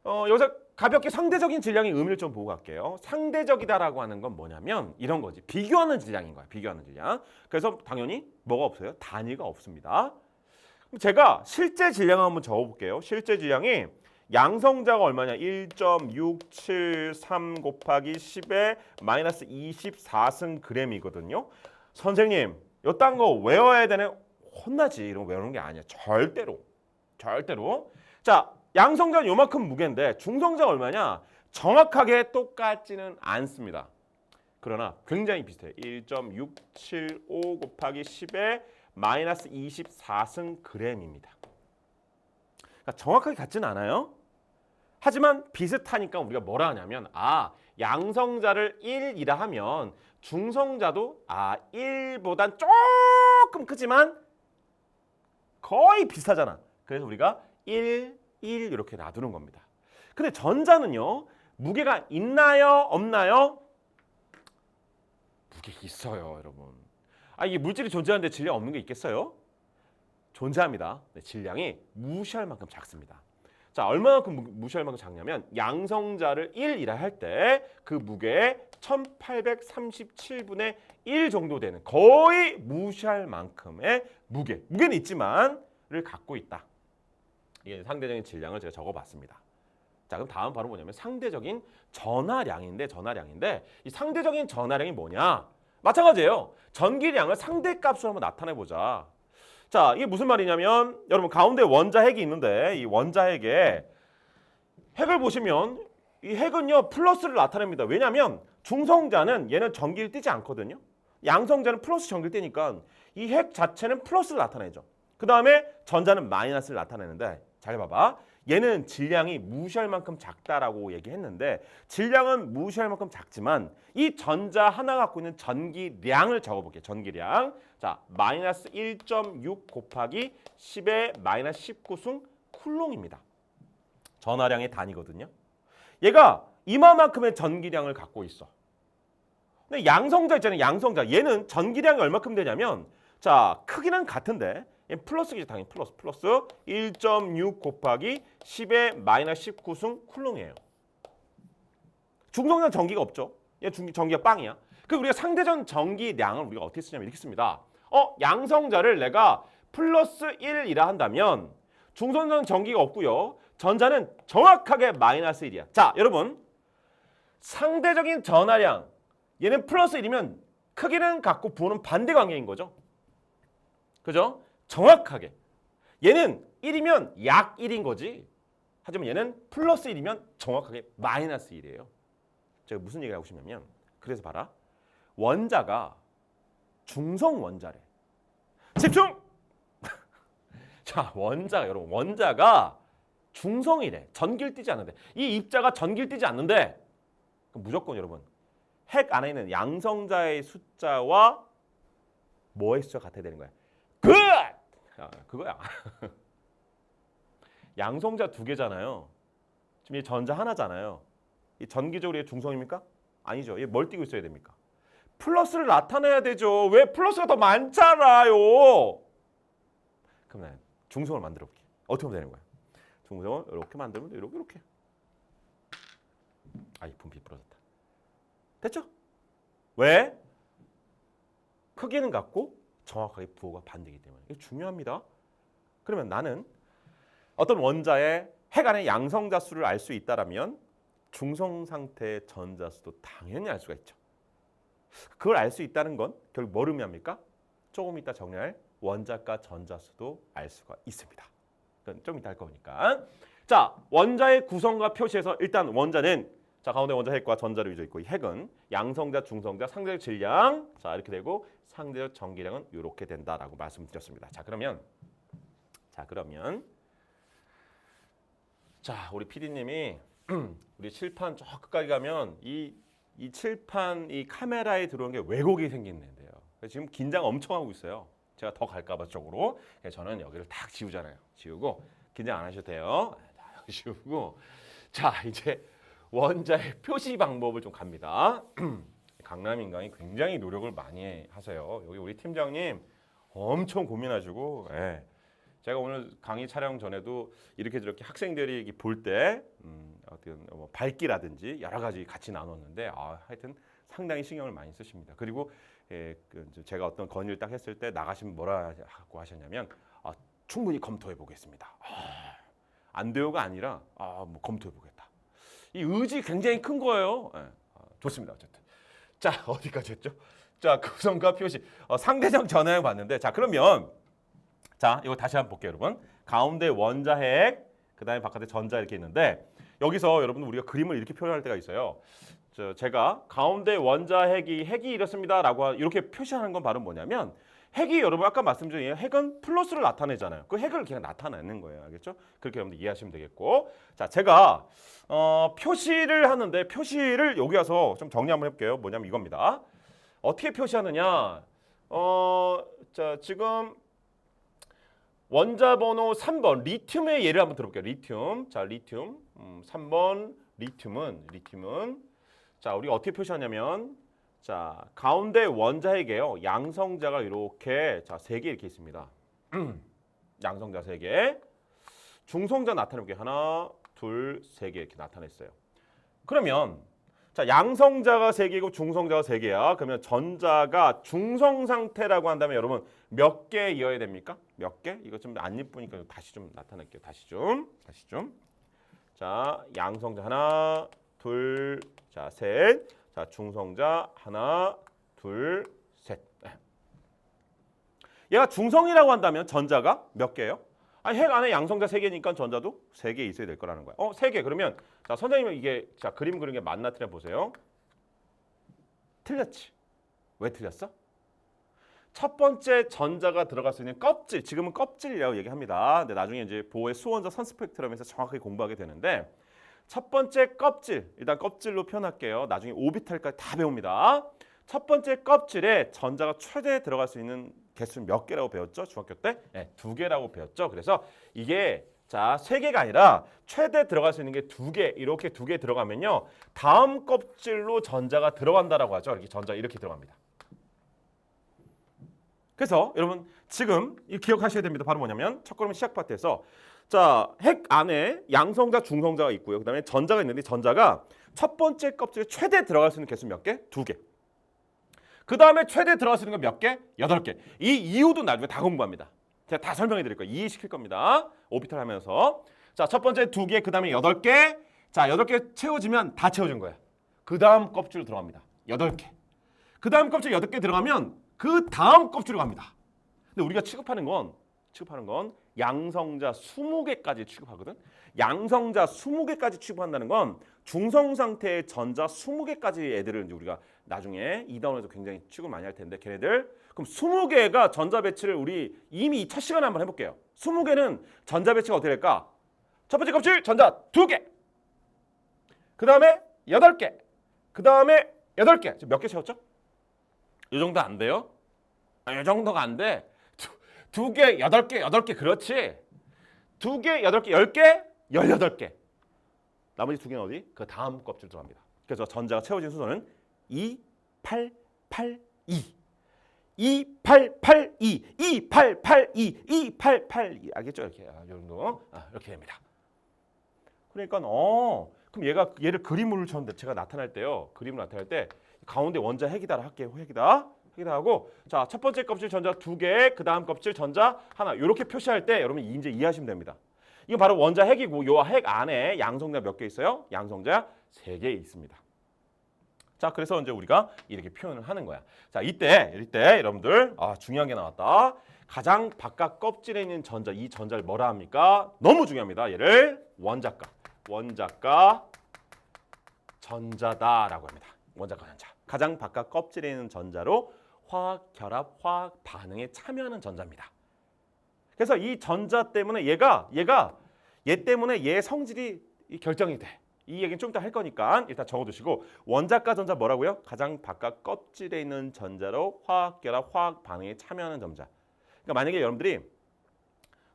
여기서 가볍게 상대적인 질량의 의미를 좀 보고 갈게요. 상대적이다라고 하는 건 뭐냐면 이런 거지. 비교하는 질량인 거야. 비교하는 질량. 그래서 당연히 뭐가 없어요? 단위가 없습니다. 제가 실제 질량을 한번 적어볼게요. 실제 질량이 양성자가 얼마냐? 1.673 곱하기 10의 마이너스 24승 그램이거든요. 선생님, 이딴 거 외워야 되네. 혼나지. 이런 거 외우는 게 아니야. 절대로. 자, 양성자는 요만큼 무게인데 중성자가 얼마냐? 정확하게 똑같지는 않습니다. 그러나 굉장히 비슷해요. 1.675 곱하기 10의 마이너스 24승 그램입니다. 그러니까 정확하게 같지는 않아요. 하지만 비슷하니까 우리가 뭐라 하냐면 양성자를 1이라 하면 중성자도 1보단 조금 크지만 거의 비슷하잖아. 그래서 우리가 1 이렇게 놔두는 겁니다. 근데 전자는요. 무게가 있나요? 없나요? 무게 있어요, 여러분. 이게 물질이 존재하는데 질량 없는 게 있겠어요? 존재합니다. 네, 질량이 무시할 만큼 작습니다. 자, 얼마만큼 무시할 만큼 작냐면 양성자를 1이라 할 때 그 무게의 1837분의 1 정도 되는 거의 무시할 만큼의 무게는 있지만을 갖고 있다. 이게 상대적인 질량을 제가 적어봤습니다. 자, 그럼 다음 바로 뭐냐면 상대적인 전하량인데 이 상대적인 전하량이 뭐냐? 마찬가지예요. 전기량을 상대값으로 한번 나타내보자. 자, 이게 무슨 말이냐면 여러분 가운데 원자핵이 있는데 이 원자핵에 핵을 보시면 이 핵은요 플러스를 나타냅니다. 왜냐하면 중성자는 얘는 전기를 띠지 않거든요. 양성자는 플러스 전기를 띠니까 이 핵 자체는 플러스를 나타내죠. 그 다음에 전자는 마이너스를 나타내는데 잘 봐봐. 얘는 질량이 무시할 만큼 작다라고 얘기했는데 질량은 무시할 만큼 작지만 이 전자 하나 갖고 있는 전기량을 적어볼게요. 전기량. 자, 마이너스 1.6 곱하기 10의 마이너스 19승 쿨롱입니다. 전하량의 단위거든요. 얘가 이만큼의 전기량을 갖고 있어. 근데 양성자 있잖아요. 양성자. 얘는 전기량이 얼마큼 되냐면 자, 크기는 같은데 플러스겠지. 당연히 플러스 1.6 곱하기 10의 마이너스 19승 쿨롱이에요. 중성자는 전기가 없죠. 얘 전기가 빵이야. 그 우리가 상대전 전기량을 우리가 어떻게 쓰냐면 이렇게 씁니다. 양성자를 내가 플러스 1이라 한다면 중성자는 전기가 없고요. 전자는 정확하게 마이너스 1이야. 자, 여러분. 상대적인 전하량. 얘는 플러스 1이면 크기는 같고 부호는 반대 관계인 거죠. 그죠? 정확하게. 얘는 1이면 약 1인 거지. 하지만 얘는 플러스 1이면 정확하게 마이너스 1이에요. 제가 무슨 얘기를 하고 싶냐면 그래서 봐라. 원자가 중성 원자래. 집중! 자, 여러분 원자가 중성이래. 전기를 띠지 않는데. 이 입자가 전기를 띠지 않는데 그럼 무조건 여러분 핵 안에 있는 양성자의 숫자와 뭐의 숫자가 같아야 되는 거야? 굿! 그거야. 양성자 두 개잖아요. 지금 얘 전자 하나잖아요. 이 전기적으로 얘 중성입니까? 아니죠. 얘 뭘 띄고 있어야 됩니까? 플러스를 나타내야 되죠. 왜? 플러스가 더 많잖아요. 그럼 난 중성을 만들어 볼게. 어떻게 하면 되는 거야? 중성을 이렇게 만들면 이렇게. 아이 분필 부러졌다. 됐죠? 왜? 크기는 같고 정확하게 부호가 반대이기 때문에. 이게 중요합니다. 그러면 나는 어떤 원자의 핵 안의 양성자 수를 알 수 있다라면 중성 상태의 전자 수도 당연히 알 수가 있죠. 그걸 알 수 있다는 건 결국 뭘 의미합니까? 조금 이따 정리할 원자과 전자 수도 알 수가 있습니다. 그건 좀 이따 할 거니까. 자, 원자의 구성과 표시에서 일단 원자는 자 가운데 원자 핵과 전자로 이루어져 있고 이 핵은 양성자, 중성자, 상대적 질량 자 이렇게 되고 상대적 전기량은 이렇게 된다라고 말씀드렸습니다. 자 그러면 자 우리 PD님이 우리 칠판 저 끝까지 가면 이 칠판 이 카메라에 들어온 게 왜곡이 생기는데요. 지금 긴장 엄청 하고 있어요. 제가 더 갈까봐 쪽으로. 그래서 저는 여기를 딱 지우잖아요. 지우고 긴장 안 하셔도 돼요. 다 지우고 자 이제 원자의 표시 방법을 좀 갑니다. 강남인강이 굉장히 노력을 많이 하세요. 여기 우리 팀장님 엄청 고민하시고 제가 오늘 강의 촬영 전에도 이렇게 저렇게 학생들이 볼 때 어떤 뭐 밝기라든지 여러 가지 같이 나눴는데 하여튼 상당히 신경을 많이 쓰십니다. 그리고 제가 어떤 건의를 딱 했을 때 나가시면 뭐라고 하셨냐면 충분히 검토해 보겠습니다. 안 돼요가 아니라 뭐 검토해 보겠다. 이 의지 굉장히 큰 거예요. 좋습니다. 어쨌든 자 어디까지 했죠? 자 구성과 표시 상대적 전향을 봤는데 자 그러면 자 이거 다시 한번 볼게요, 여러분. 가운데 원자 핵 그다음에 바깥에 전자 이렇게 있는데 여기서 여러분 우리가 그림을 이렇게 표현할 때가 있어요. 제가 가운데 원자 핵이 이렇습니다라고 이렇게 표시하는 건 바로 뭐냐면 핵이 여러분 아까 말씀드린 핵은 플러스를 나타내잖아요. 그 핵을 그냥 나타내는 거예요. 알겠죠? 그렇게 여러분들 이해하시면 되겠고 자 제가 표시를 하는데 표시를 여기 와서 좀 정리 한번 해볼게요. 뭐냐면 이겁니다. 어떻게 표시하느냐 자 지금 원자 번호 3번 리튬의 예를 한번 들어볼게요. 리튬 자 리튬 3번 리튬은 자 우리가 어떻게 표시하냐면 자 가운데 원자핵이에요. 양성자가 이렇게 자 3개 이렇게 있습니다. 양성자 3개. 중성자 나타내볼게요. 하나, 둘, 3개 이렇게 나타냈어요. 그러면 자 양성자가 3개고 중성자가 3개야. 그러면 전자가 중성 상태라고 한다면 여러분 몇 개 이어야 됩니까? 몇 개? 이거 좀 안 예쁘니까 다시 좀 나타낼게요. 다시 좀. 자 양성자 하나, 둘, 자 셋. 자 중성자 하나, 둘, 셋. 얘가 중성이라고 한다면 전자가 몇 개예요? 아니 핵 안에 양성자 3개니까 전자도 3개 있어야 될 거라는 거야. 3개. 그러면 자 선생님은 이게 자 그림 그린 게 맞나 틀려 보세요. 틀렸지. 왜 틀렸어? 첫 번째 전자가 들어갈 수 있는 껍질. 지금은 껍질이라고 얘기합니다. 근데 나중에 이제 보호의 수원자 선스펙트럼에서 정확하게 공부하게 되는데 첫 번째 껍질. 일단 껍질로 표현할게요. 나중에 오비탈까지 다 배웁니다. 첫 번째 껍질에 전자가 최대 들어갈 수 있는 개수는 몇 개라고 배웠죠? 중학교 때? 네, 2개라고 배웠죠. 그래서 이게 자 3개가 아니라 최대 들어갈 수 있는 게 2개. 이렇게 2개 들어가면요. 다음 껍질로 전자가 들어간다라고 하죠. 이렇게 전자 이렇게 들어갑니다. 그래서 여러분 지금 기억하셔야 됩니다. 바로 뭐냐면 첫 걸음 시작 파트에서 자 핵 안에 양성자, 중성자가 있고요. 그다음에 전자가 있는데 전자가 첫 번째 껍질에 최대 들어갈 수 있는 개수 몇 개? 2개. 그 다음에 최대 들어갈 수 있는 거 몇 개? 8개. 이 이유도 나중에 다 공부합니다. 제가 다 설명해 드릴 거예요. 이해시킬 겁니다. 오비탈 하면서. 자, 첫 번째 2개, 그 다음에 8개. 자, 8개 채워지면 다 채워진 거예요. 그 다음 껍질로 들어갑니다. 8개. 그 다음 껍질 8개 들어가면 그 다음 껍질로 갑니다. 근데 우리가 취급하는 건 양성자 20개까지 취급하거든. 양성자 20개까지 취급한다는 건 중성 상태의 전자 20개까지 애들을 이제 우리가 나중에 2단원에서 굉장히 취급 많이 할 텐데 걔네들 그럼 20개가 전자 배치를 우리 이미 첫 시간에 한번 해볼게요. 20개는 전자 배치가 어떻게 될까? 첫 번째 껍질 전자 2개. 그 다음에 8개. 그 다음에 8개. 지금 몇 개 채웠죠? 이 정도 안 돼요? 이 정도가 안 돼. 2개, 8개, 그렇지. 2개, 8개, 10개, 18개. 나머지 2개는 어디? 그 다음 껍질 들어갑니다. 그래서 전자가 채워진 순서는 2, 8, 8, 2. 2, 8, 8, 2, 2, 8, 8, 2, 2, 8, 8, 2. 알겠죠? 이렇게. 이 정도. 이렇게 됩니다. 그러니까 그럼 얘를 그림으로 쳤는데 제가 나타날 때요. 그림을 나타낼 때 가운데 원자 핵이다라 할게요. 핵이다 하고 자, 첫 번째 껍질 전자 2개, 그 다음 껍질 전자 하나 이렇게 표시할 때 여러분 이제 이해하시면 됩니다. 이건 바로 원자 핵이고 요 핵 안에 양성자 몇 개 있어요? 양성자 3개 있습니다. 자, 그래서 이제 우리가 이렇게 표현을 하는 거야. 자, 이때 여러분들 중요한 게 나왔다. 가장 바깥 껍질에 있는 전자, 이 전자를 뭐라 합니까? 너무 중요합니다. 얘를 원자가 전자다라고 합니다. 원자가 전자. 가장 바깥 껍질에 있는 전자로 화학 결합, 화학 반응에 참여하는 전자입니다. 그래서 이 전자 때문에 얘 때문에 얘 성질이 결정이 돼. 이 얘기는 좀 이따 할 거니까 일단 적어두시고 원자가 전자 뭐라고요? 가장 바깥 껍질에 있는 전자로 화학 결합, 화학 반응에 참여하는 전자. 그러니까 만약에 여러분들이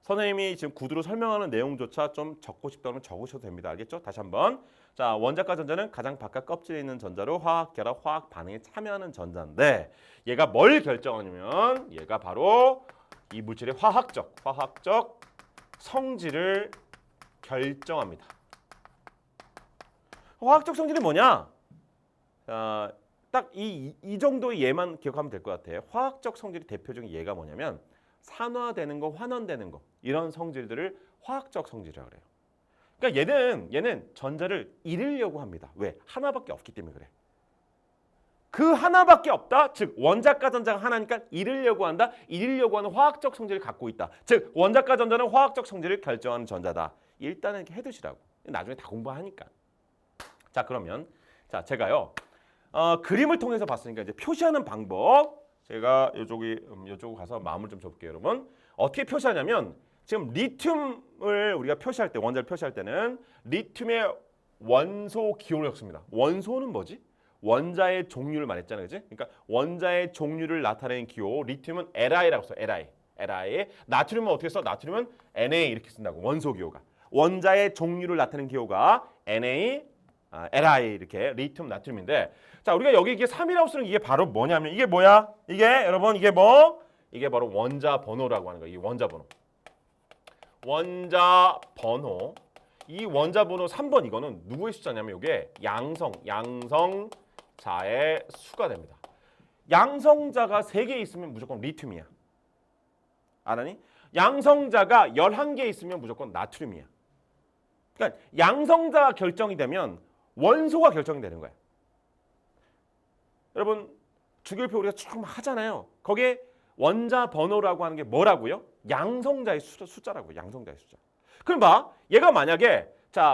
선생님이 지금 구두로 설명하는 내용조차 좀 적고 싶다면 적으셔도 됩니다. 알겠죠? 다시 한번. 자, 원자가 전자는 가장 바깥 껍질에 있는 전자로 화학 결합, 화학 반응에 참여하는 전자인데 얘가 뭘 결정하냐면 얘가 바로 이 물질의 화학적 성질을 결정합니다. 화학적 성질이 뭐냐? 딱 이 정도의 예만 기억하면 될 것 같아요. 화학적 성질의 대표적인 예가 뭐냐면 산화되는 거, 환원되는 거 이런 성질들을 화학적 성질이라고 그래요. 그러니까 얘는 전자를 잃으려고 합니다. 왜? 하나밖에 없기 때문에 그래. 그 하나밖에 없다. 즉 원자가 전자가 하나니까 잃으려고 한다. 잃으려고 하는 화학적 성질을 갖고 있다. 즉 원자가 전자는 화학적 성질을 결정하는 전자다. 일단은 이렇게 해두시라고. 나중에 다 공부하니까. 자, 그러면 제가요 그림을 통해서 봤으니까 이제 표시하는 방법. 제가 이쪽으로 가서 마음을 좀 줘볼게요, 여러분. 어떻게 표시하냐면 지금 리튬을 우리가 표시할 때 원자를 표시할 때는 리튬의 원소 기호를 씁니다. 원소는 뭐지? 원자의 종류를 말했잖아요, 그지? 그러니까 원자의 종류를 나타내는 기호. 리튬은 Li라고 써. Li. 나트륨은 어떻게 써? 나트륨은 Na 이렇게 쓴다고. 원소 기호가. 원자의 종류를 나타내는 기호가 Na, Li 이렇게 리튬 나트륨인데 자, 우리가 여기 이게 3이라고 쓰는 이게 바로 뭐냐면 이게 뭐야? 이게 여러분 이게 뭐? 이게 바로 원자 번호라고 하는 거예요. 이 원자 번호. 원자 번호. 이 원자 번호 3번 이거는 누구의 숫자냐면 이게 양성자의 수가 됩니다. 양성자가 3개 있으면 무조건 리튬이야. 알았니? 양성자가 11개 있으면 무조건 나트륨이야. 그러니까 양성자가 결정이 되면 원소가 결정이 되는 거야. 여러분 주기율표 우리가 쭉 하잖아요. 거기에 원자 번호라고 하는 게 뭐라고요? 양성자의 숫자라고요. 양성자의 숫자. 그럼 봐. 얘가 만약에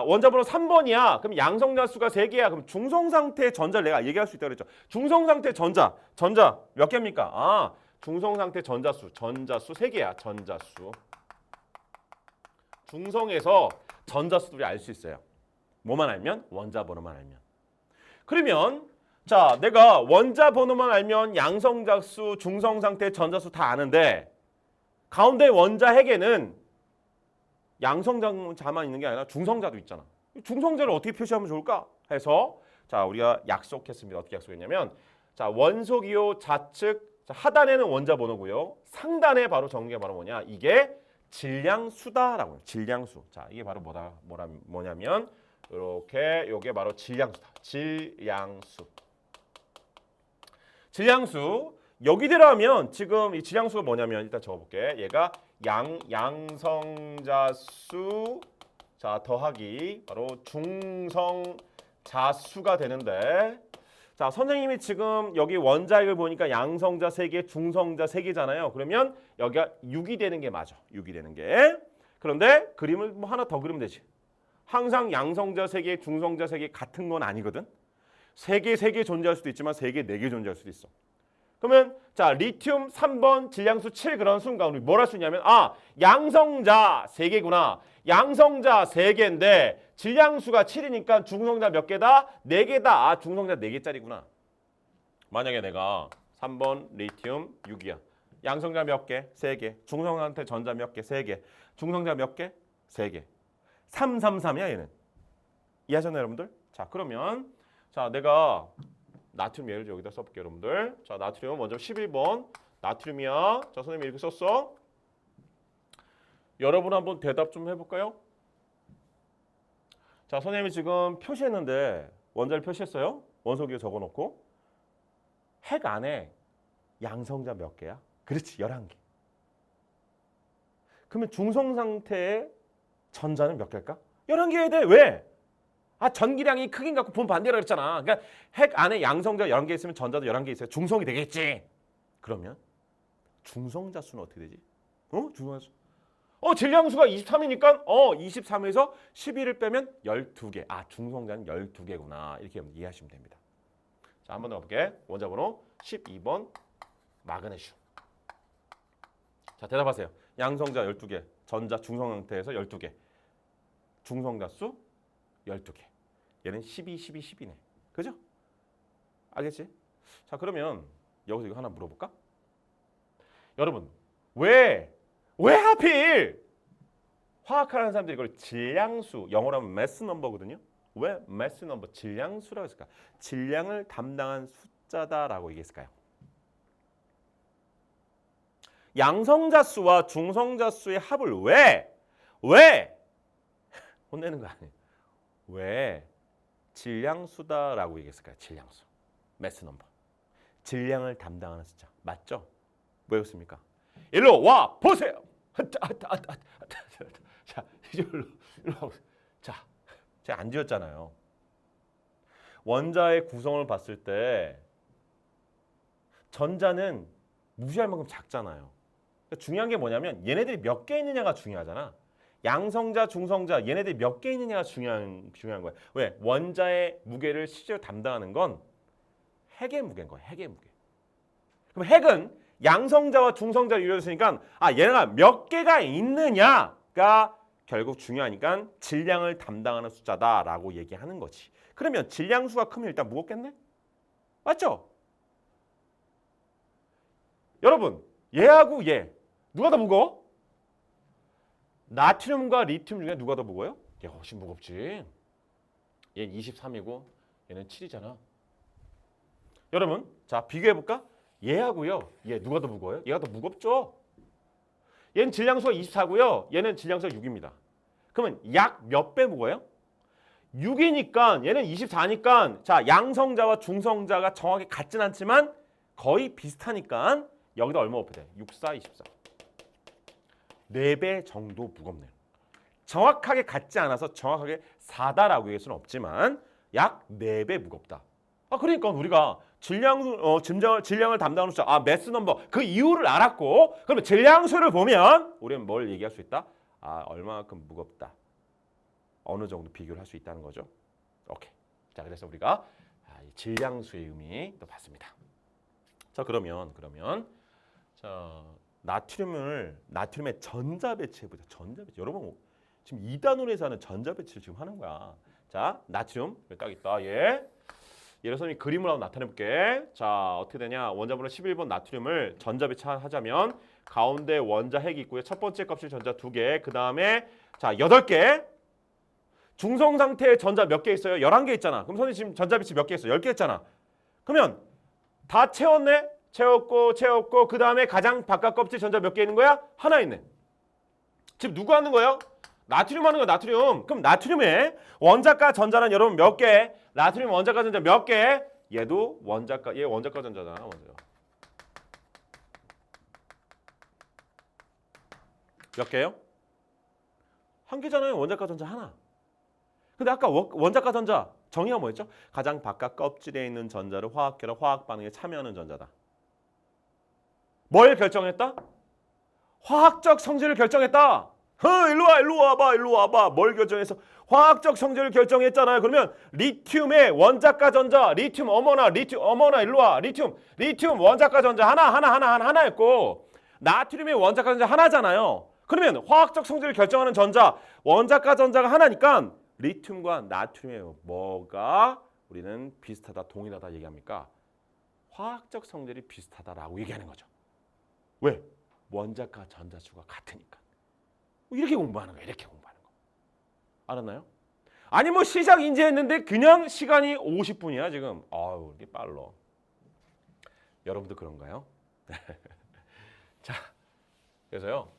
원자 번호 3번이야. 그럼 양성자 수가 3개야. 그럼 중성 상태의 전자를 내가 얘기할 수 있다고 그랬죠. 중성 상태의 전자 몇 개입니까? 중성 상태 전자수 3개야. 전자수. 중성에서 전자수들이 알 수 있어요. 뭐만 알면? 원자 번호만 알면. 그러면 내가 원자 번호만 알면 양성자수, 중성 상태 전자수 다 아는데 가운데 원자 핵에는 양성자만 있는 게 아니라 중성자도 있잖아. 중성자를 어떻게 표시하면 좋을까? 해서 우리가 약속했습니다. 어떻게 약속했냐면 원소 기호 좌측 하단에는 원자 번호고요. 상단에 바로 적은 게 바로 뭐냐? 이게 질량수다라고 해요. 질량수. 이게 바로 뭐냐면 이렇게 요게 바로 질량수다. 질량수. 질량수. 여기대로 하면 지금 이 질량수가 뭐냐면 일단 적어볼게. 얘가 양성자수 자 더하기 바로 중성자수가 되는데 자 선생님이 지금 여기 원자액을 보니까 양성자 3개, 중성자 3개잖아요. 그러면 여기가 6이 되는 게 맞아. 6이 되는 게. 그런데 그림을 뭐 하나 더 그리면 되지. 항상 양성자 3개, 중성자 3개 같은 건 아니거든. 3개 존재할 수도 있지만 3개, 4개 존재할 수도 있어. 그러면 자 리튬 3번 질량수 7 그런 순간 우리 뭘 할 수 있냐면 양성자 3개구나. 양성자 3개인데 질량수가 7이니까 중성자 몇 개다? 4개다. 중성자 4개짜리구나. 만약에 내가 3번 리튬 6이야. 양성자 몇 개? 3개. 중성자한테 전자 몇 개? 3개. 중성자 몇 개? 3개. 333이야 얘는. 이해하셨나요 여러분들? 자 그러면 자 내가 나트륨 예를 여기다 써볼게요 여러분들. 자 나트륨 먼저 11번 나트륨이야. 자 선생님이 이렇게 썼어. 여러분 한번 대답 좀 해볼까요? 자 선생님이 지금 표시했는데 원자를 표시했어요. 원소기에 적어놓고 핵 안에 양성자 몇 개야? 그렇지 11개. 그러면 중성 상태의 전자는 몇 개일까? 11개여야 돼. 왜? 전기량이 크긴 갖고 본 반대라 그랬잖아. 그러니까 핵 안에 양성자 11개 있으면 전자도 11개 있어요. 중성이 되겠지. 그러면 중성자 수는 어떻게 되지? 중성자 수. 질량수가 23이니까 23에서 11을 빼면 12개. 중성자는 12개구나. 이렇게 이해하시면 됩니다. 자, 한 번 더 가볼게. 원자 번호 12번 마그네슘. 자, 대답하세요. 양성자 12개, 전자 중성 상태에서 12개. 중성자 수 12개. 얘는 12, 12, 10이네. 그죠? 알겠지? 자, 그러면 여기서 이거 하나 물어볼까? 여러분, 왜 하필 화학하는 사람들이 이걸 질량수, 영어로 하면 매스 넘버거든요. 왜 매스 넘버, 질량수라고 했을까? 질량을 담당한 숫자다라고 얘기했을까요? 양성자 수와 중성자 수의 합을 왜 혼내는 거 아니에요. 왜 질량수다라고 얘기했을까요? 질량수, 매스 넘버. 질량을 담당하는 숫자. 맞죠? 뭐였습니까? 일로 와 보세요. 자, 이리로 와보세요. 자, 제가 안 지었잖아요. 원자의 구성을 봤을 때 전자는 무시할 만큼 작잖아요. 그러니까 중요한 게 뭐냐면 얘네들이 몇 개 있느냐가 중요하잖아. 양성자, 중성자 얘네들이 몇 개 있느냐가 중요한 거야. 왜? 원자의 무게를 실제로 담당하는 건 핵의 무게인 거야. 핵의 무게. 그럼 핵은 양성자와 중성자로 이루어졌으니까 얘네가 몇 개가 있느냐가 결국 중요하니까 질량을 담당하는 숫자다라고 얘기하는 거지. 그러면 질량수가 크면 일단 무겁겠네? 맞죠? 여러분, 얘하고 얘 누가 더 무거워? 나트륨과 리튬 중에 누가 더 무거워요? 얘가 훨씬 무겁지. 얘는 23이고 얘는 7이잖아. 여러분, 자 비교해볼까? 얘하고요. 얘 누가 더 무거워요? 얘가 더 무겁죠. 얘는 질량수가 24고요. 얘는 질량수가 6입니다. 그러면 약 몇 배 무거워요? 6이니까 얘는 24니까 자 양성자와 중성자가 정확히 같진 않지만 거의 비슷하니까 여기다 얼마 곱해? 6, 4, 24. 4배 정도 무겁네요. 정확하게 같지 않아서 정확하게 4다라고 얘기할 수는 없지만 약 4배 무겁다. 그러니까 우리가 질량을 담당하는 숫자, 매스 넘버 그 이유를 알았고 그러면 질량수를 보면 우리는 뭘 얘기할 수 있다? 얼마만큼 무겁다. 어느 정도 비교를 할 수 있다는 거죠. 오케이. 자, 그래서 우리가 질량수의 의미 또 봤습니다. 자, 그러면 자 나트륨의 전자 배치해 보자. 전자 배치. 여러분 지금 2단원에서 하는 전자 배치를 지금 하는 거야. 자, 나트륨 여기 딱 있다. 예를 들어서 그림을 한번 나타내 볼게. 자, 어떻게 되냐? 원자번호 11번 나트륨을 전자 배치하자면 가운데 원자 핵이 있고요. 첫 번째 값이 전자 2개. 그다음에 자, 8개. 중성 상태의 전자 몇 개 있어요? 11개 있잖아. 그럼 선생님 지금 전자 배치 몇 개 있어요? 10개 있잖아. 그러면 다 채웠네? 채웠고 그다음에 가장 바깥 껍질 전자 몇 개 있는 거야? 하나 있네. 지금 누구 하는 거예요? 나트륨 하는 거 나트륨. 그럼 나트륨의 원자가 전자는 여러분 몇 개? 나트륨 원자가 전자 몇 개? 얘도 원자가 얘 원자가 전자잖아. 먼저. 몇 개요? 한 개잖아요. 원자가 전자 하나. 근데 아까 원자가 전자 정의가 뭐였죠? 가장 바깥 껍질에 있는 전자를 화학결합 화학 반응에 참여하는 전자다. 뭘 결정했다? 화학적 성질을 결정했다. 일로 와봐. 뭘 결정해서? 화학적 성질을 결정했잖아요. 그러면 리튬의 원자가 전자, 리튬 어머나 일로 와. 리튬 원자가 전자 하나였고 나트륨의 원자가 전자 하나잖아요. 그러면 화학적 성질을 결정하는 전자, 원자가 전자가 하나니까 리튬과 나트륨의 뭐가 우리는 비슷하다, 동일하다 얘기합니까? 화학적 성질이 비슷하다라고 얘기하는 거죠. 왜? 원자과 전자수가 같으니까. 이렇게 공부하는 거야. 이렇게 공부하는 거. 알았나요? 아니 뭐 시작 인지했는데 그냥 시간이 50분이야 지금. 아유 이게 빨라. 여러분도 그런가요? 자, 그래서요.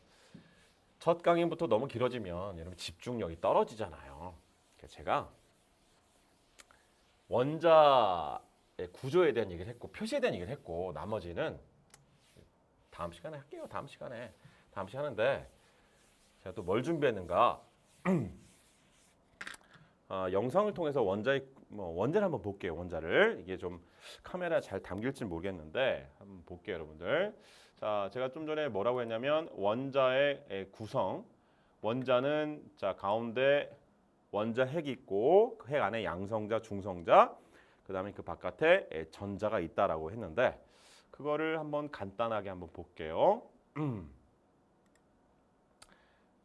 첫 강의부터 너무 길어지면 여러분 집중력이 떨어지잖아요. 그래서 제가 원자의 구조에 대한 얘기를 했고 표시에 대한 얘기를 했고 나머지는 다음 시간에 할게요. 다음 시간에 하는데 제가 또 뭘 준비했는가? 영상을 통해서 원자를 한번 볼게요. 원자를 이게 좀 카메라 잘 담길지 모르겠는데 한번 볼게요, 여러분들. 자, 제가 좀 전에 뭐라고 했냐면 원자의 구성. 원자는 자 가운데 원자 핵이 있고 그 핵 안에 양성자, 중성자, 그다음에 그 바깥에 전자가 있다라고 했는데 그거를 한번 간단하게 한번 볼게요.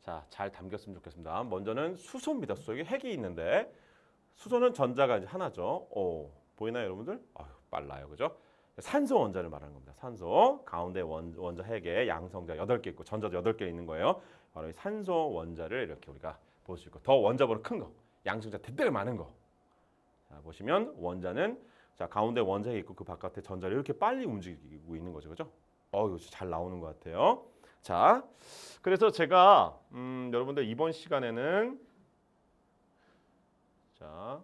자, 잘 담겼으면 좋겠습니다. 먼저는 수소입니다. 수소. 이게 핵이 있는데 수소는 전자가 이제 하나죠. 보이나요, 여러분들? 아유, 빨라요. 그죠? 산소 원자를 말하는 겁니다. 산소. 가운데 원자 핵에 양성자 8개 있고 전자도 8개 있는 거예요. 바로 이 산소 원자를 이렇게 우리가 볼 수 있고 더 원자보다 큰 거. 양성자 대대로 많은 거. 자, 보시면 원자는 자, 가운데 원자 핵이 있고 그 바깥에 전자를 이렇게 빨리 움직이고 있는 거죠. 그죠? 이거 잘 나오는 것 같아요. 자, 그래서 제가 여러분들 이번 시간에는 자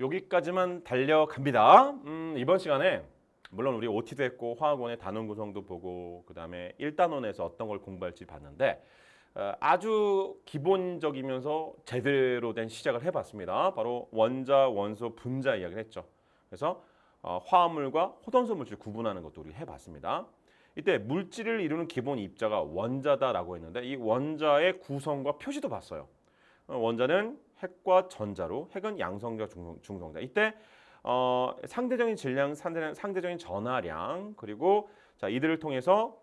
여기까지만 달려갑니다. 이번 시간에 물론 우리 OT도 했고 화학원의 단원 구성도 보고 그다음에 1단원에서 어떤 걸 공부할지 봤는데 아주 기본적이면서 제대로 된 시작을 해봤습니다. 바로 원자, 원소, 분자 이야기를 했죠. 그래서 화합물과 호동소 물질 구분하는 것도 우리 해봤습니다. 이때 물질을 이루는 기본 입자가 원자다라고 했는데 이 원자의 구성과 표시도 봤어요. 원자는 핵과 전자로, 핵은 양성자, 중성자. 이때 상대적인 질량, 상대적인 전하량 그리고 자 이들을 통해서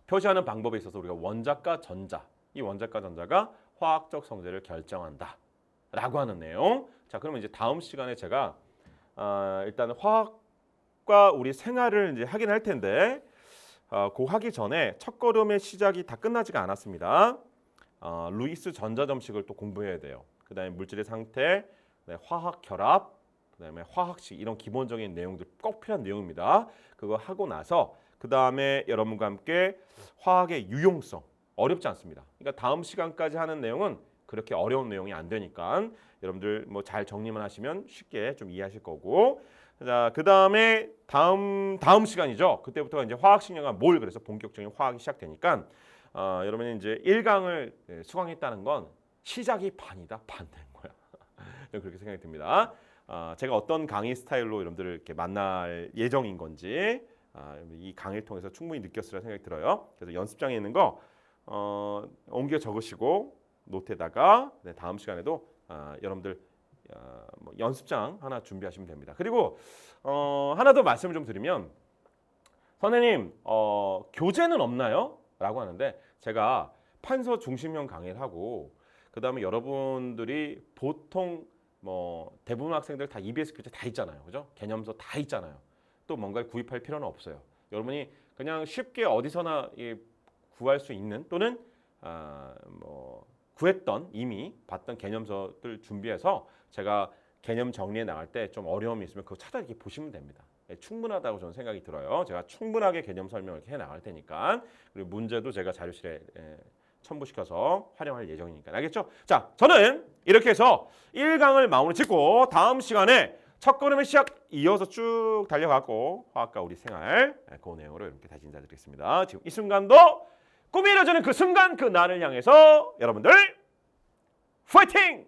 표시하는 방법에 있어서 우리가 원자과 전자, 이 원자과 전자가 화학적 성질을 결정한다라고 하는 내용. 자, 그러면 이제 다음 시간에 제가 일단 화학과 우리 생활을 이제 하긴 할 텐데 그 하기 전에 첫걸음의 시작이 다 끝나지가 않았습니다. 루이스 전자점식을 또 공부해야 돼요. 그다음에 물질의 상태, 화학 결합, 그다음에 화학식 이런 기본적인 내용들 꼭 필요한 내용입니다. 그거 하고 나서 그다음에 여러분과 함께 화학의 유용성 어렵지 않습니다. 그러니까 다음 시간까지 하는 내용은 그렇게 어려운 내용이 안 되니까 여러분들 뭐 잘 정리만 하시면 쉽게 좀 이해하실 거고. 자, 그다음에 다음 시간이죠. 그때부터가 이제 화학식량과 몰 그래서 본격적인 화학이 시작되니까 여러분이 이제 1강을 수강했다는 건 시작이 반이다. 반 된 거야. 그렇게 생각이 듭니다. 제가 어떤 강의 스타일로 여러분들을 이렇게 만날 예정인 건지 이 강의를 통해서 충분히 느꼈으리라 생각이 들어요. 그래서 연습장에 있는 거 옮겨 적으시고 노트에다가 다음 시간에도 여러분들 뭐 연습장 하나 준비하시면 됩니다. 그리고 하나 더 말씀을 좀 드리면 선생님 교재는 없나요? 라고 하는데 제가 판서 중심형 강의를 하고 그 다음에 여러분들이 보통 뭐 대부분 학생들 다 EBS 교재 다 있잖아요. 그죠? 개념서 다 있잖아요. 또 뭔가를 구입할 필요는 없어요. 여러분이 그냥 쉽게 어디서나 구할 수 있는 또는 뭐 구했던 이미 봤던 개념서들 준비해서 제가 개념 정리해 나갈 때 좀 어려움이 있으면 그거 찾아 이렇게 보시면 됩니다. 충분하다고 저는 생각이 들어요. 제가 충분하게 개념 설명을 이렇게 해나갈 테니까. 그리고 문제도 제가 자료실에 첨부시켜서 활용할 예정이니까. 알겠죠? 자, 저는 이렇게 해서 1강을 마무리 짓고 다음 시간에 첫 걸음의 시작 이어서 쭉 달려가고 화학과 우리 생활 그 내용으로 이렇게 다시 인사드리겠습니다. 지금 이 순간도 꿈이 이루어지는 그 순간 그 날을 향해서 여러분들 파이팅!